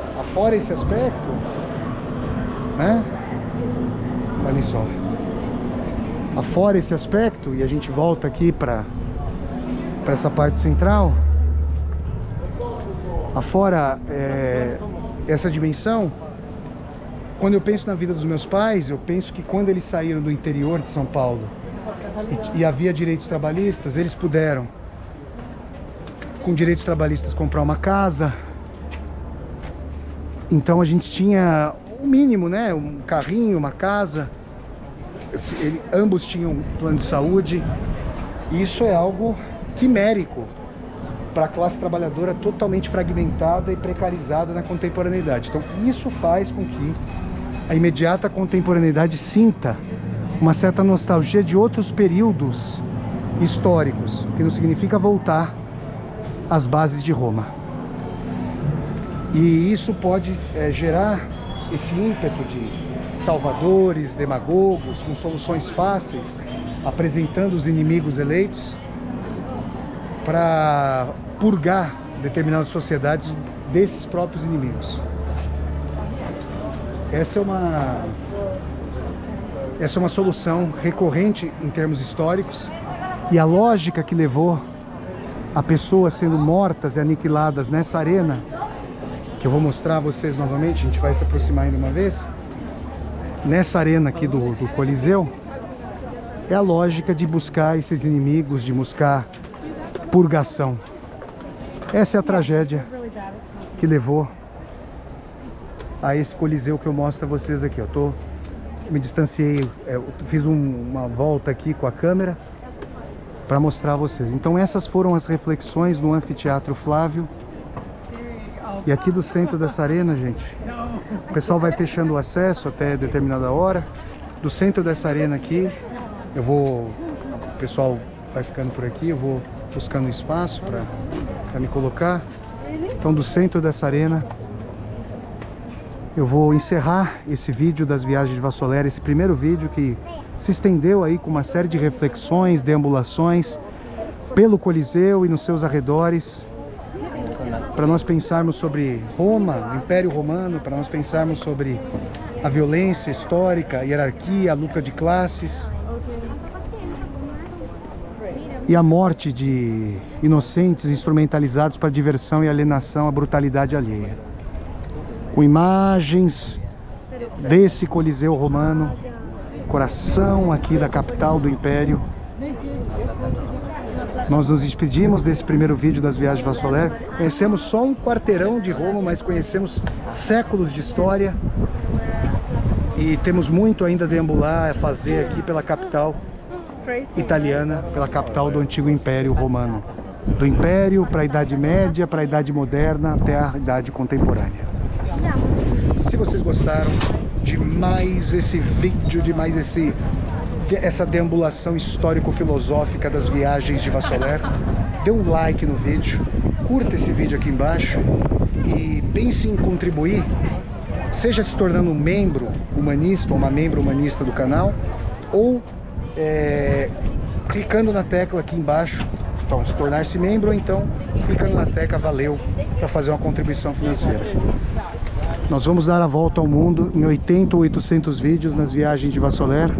esse aspecto, né? Olha só. Afora esse aspecto, e a gente volta aqui para essa parte central. Afora essa dimensão, quando eu penso na vida dos meus pais, eu penso que quando eles saíram do interior de São Paulo e havia direitos trabalhistas, eles puderam, com direitos trabalhistas, comprar uma casa. Então a gente tinha o mínimo, né? Um carrinho, uma casa. Ambos tinham plano de saúde. Isso é algo quimérico para a classe trabalhadora totalmente fragmentada e precarizada na contemporaneidade. Então isso faz com que a imediata contemporaneidade sinta uma certa nostalgia de outros períodos históricos, que não significa voltar às bases de Roma. E isso pode gerar esse ímpeto de salvadores, demagogos, com soluções fáceis, apresentando os inimigos eleitos para purgar determinadas sociedades desses próprios inimigos. Essa é uma solução recorrente em termos históricos, e a lógica que levou a pessoas sendo mortas e aniquiladas nessa arena, que eu vou mostrar a vocês novamente, a gente vai se aproximar ainda uma vez, nessa arena aqui do Coliseu, é a lógica de buscar esses inimigos, de buscar purgação. Essa é a tragédia que levou a esse Coliseu que eu mostro a vocês aqui. Eu me distanciei, fiz uma volta aqui com a câmera para mostrar a vocês. Então essas foram as reflexões no Anfiteatro Flávio. E aqui do centro dessa arena, gente, o pessoal vai fechando o acesso até determinada hora. Do centro dessa arena aqui, o pessoal vai ficando por aqui, eu vou buscando espaço para me colocar. Então do centro dessa arena eu vou encerrar esse vídeo das viagens de Vassoler, esse primeiro vídeo que se estendeu aí com uma série de reflexões, deambulações pelo Coliseu e nos seus arredores, para nós pensarmos sobre Roma, o Império Romano, para nós pensarmos sobre a violência histórica, a hierarquia, a luta de classes e a morte de inocentes instrumentalizados para diversão e alienação, a brutalidade alheia. Com imagens desse Coliseu Romano, coração aqui da capital do Império, nós nos despedimos desse primeiro vídeo das viagens de Vassoler. Conhecemos só um quarteirão de Roma, mas conhecemos séculos de história e temos muito ainda a deambular, a fazer aqui pela capital italiana, pela capital do antigo Império Romano. Do Império para a Idade Média, para a Idade Moderna, até a Idade Contemporânea. Se vocês gostaram de mais esse vídeo, de mais essa deambulação histórico-filosófica das viagens de Vassoler, dê um like no vídeo, curta esse vídeo aqui embaixo e pense em contribuir, seja se tornando um membro humanista ou uma membro humanista do canal, ou clicando na tecla aqui embaixo, então se tornar-se membro, ou então clicando na tecla valeu para fazer uma contribuição financeira. Nós vamos dar a volta ao mundo em 80 ou 800 vídeos nas viagens de Vassoler.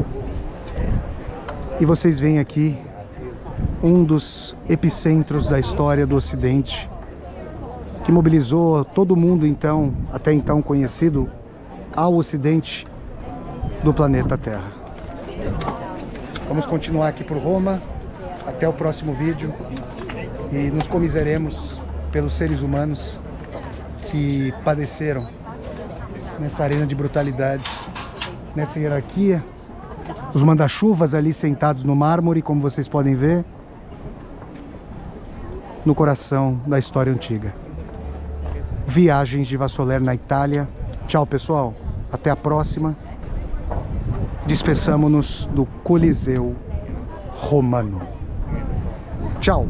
E vocês veem aqui um dos epicentros da história do Ocidente, que mobilizou todo mundo então, até então conhecido ao Ocidente do planeta Terra. Vamos continuar aqui por Roma, até o próximo vídeo, e nos comiseremos pelos seres humanos que padeceram nessa arena de brutalidades, nessa hierarquia. Os manda-chuvas ali sentados no mármore, como vocês podem ver, no coração da história antiga. Viagens de Vassoler na Itália. Tchau, pessoal. Até a próxima. Despeçamo-nos do Coliseu Romano. Tchau.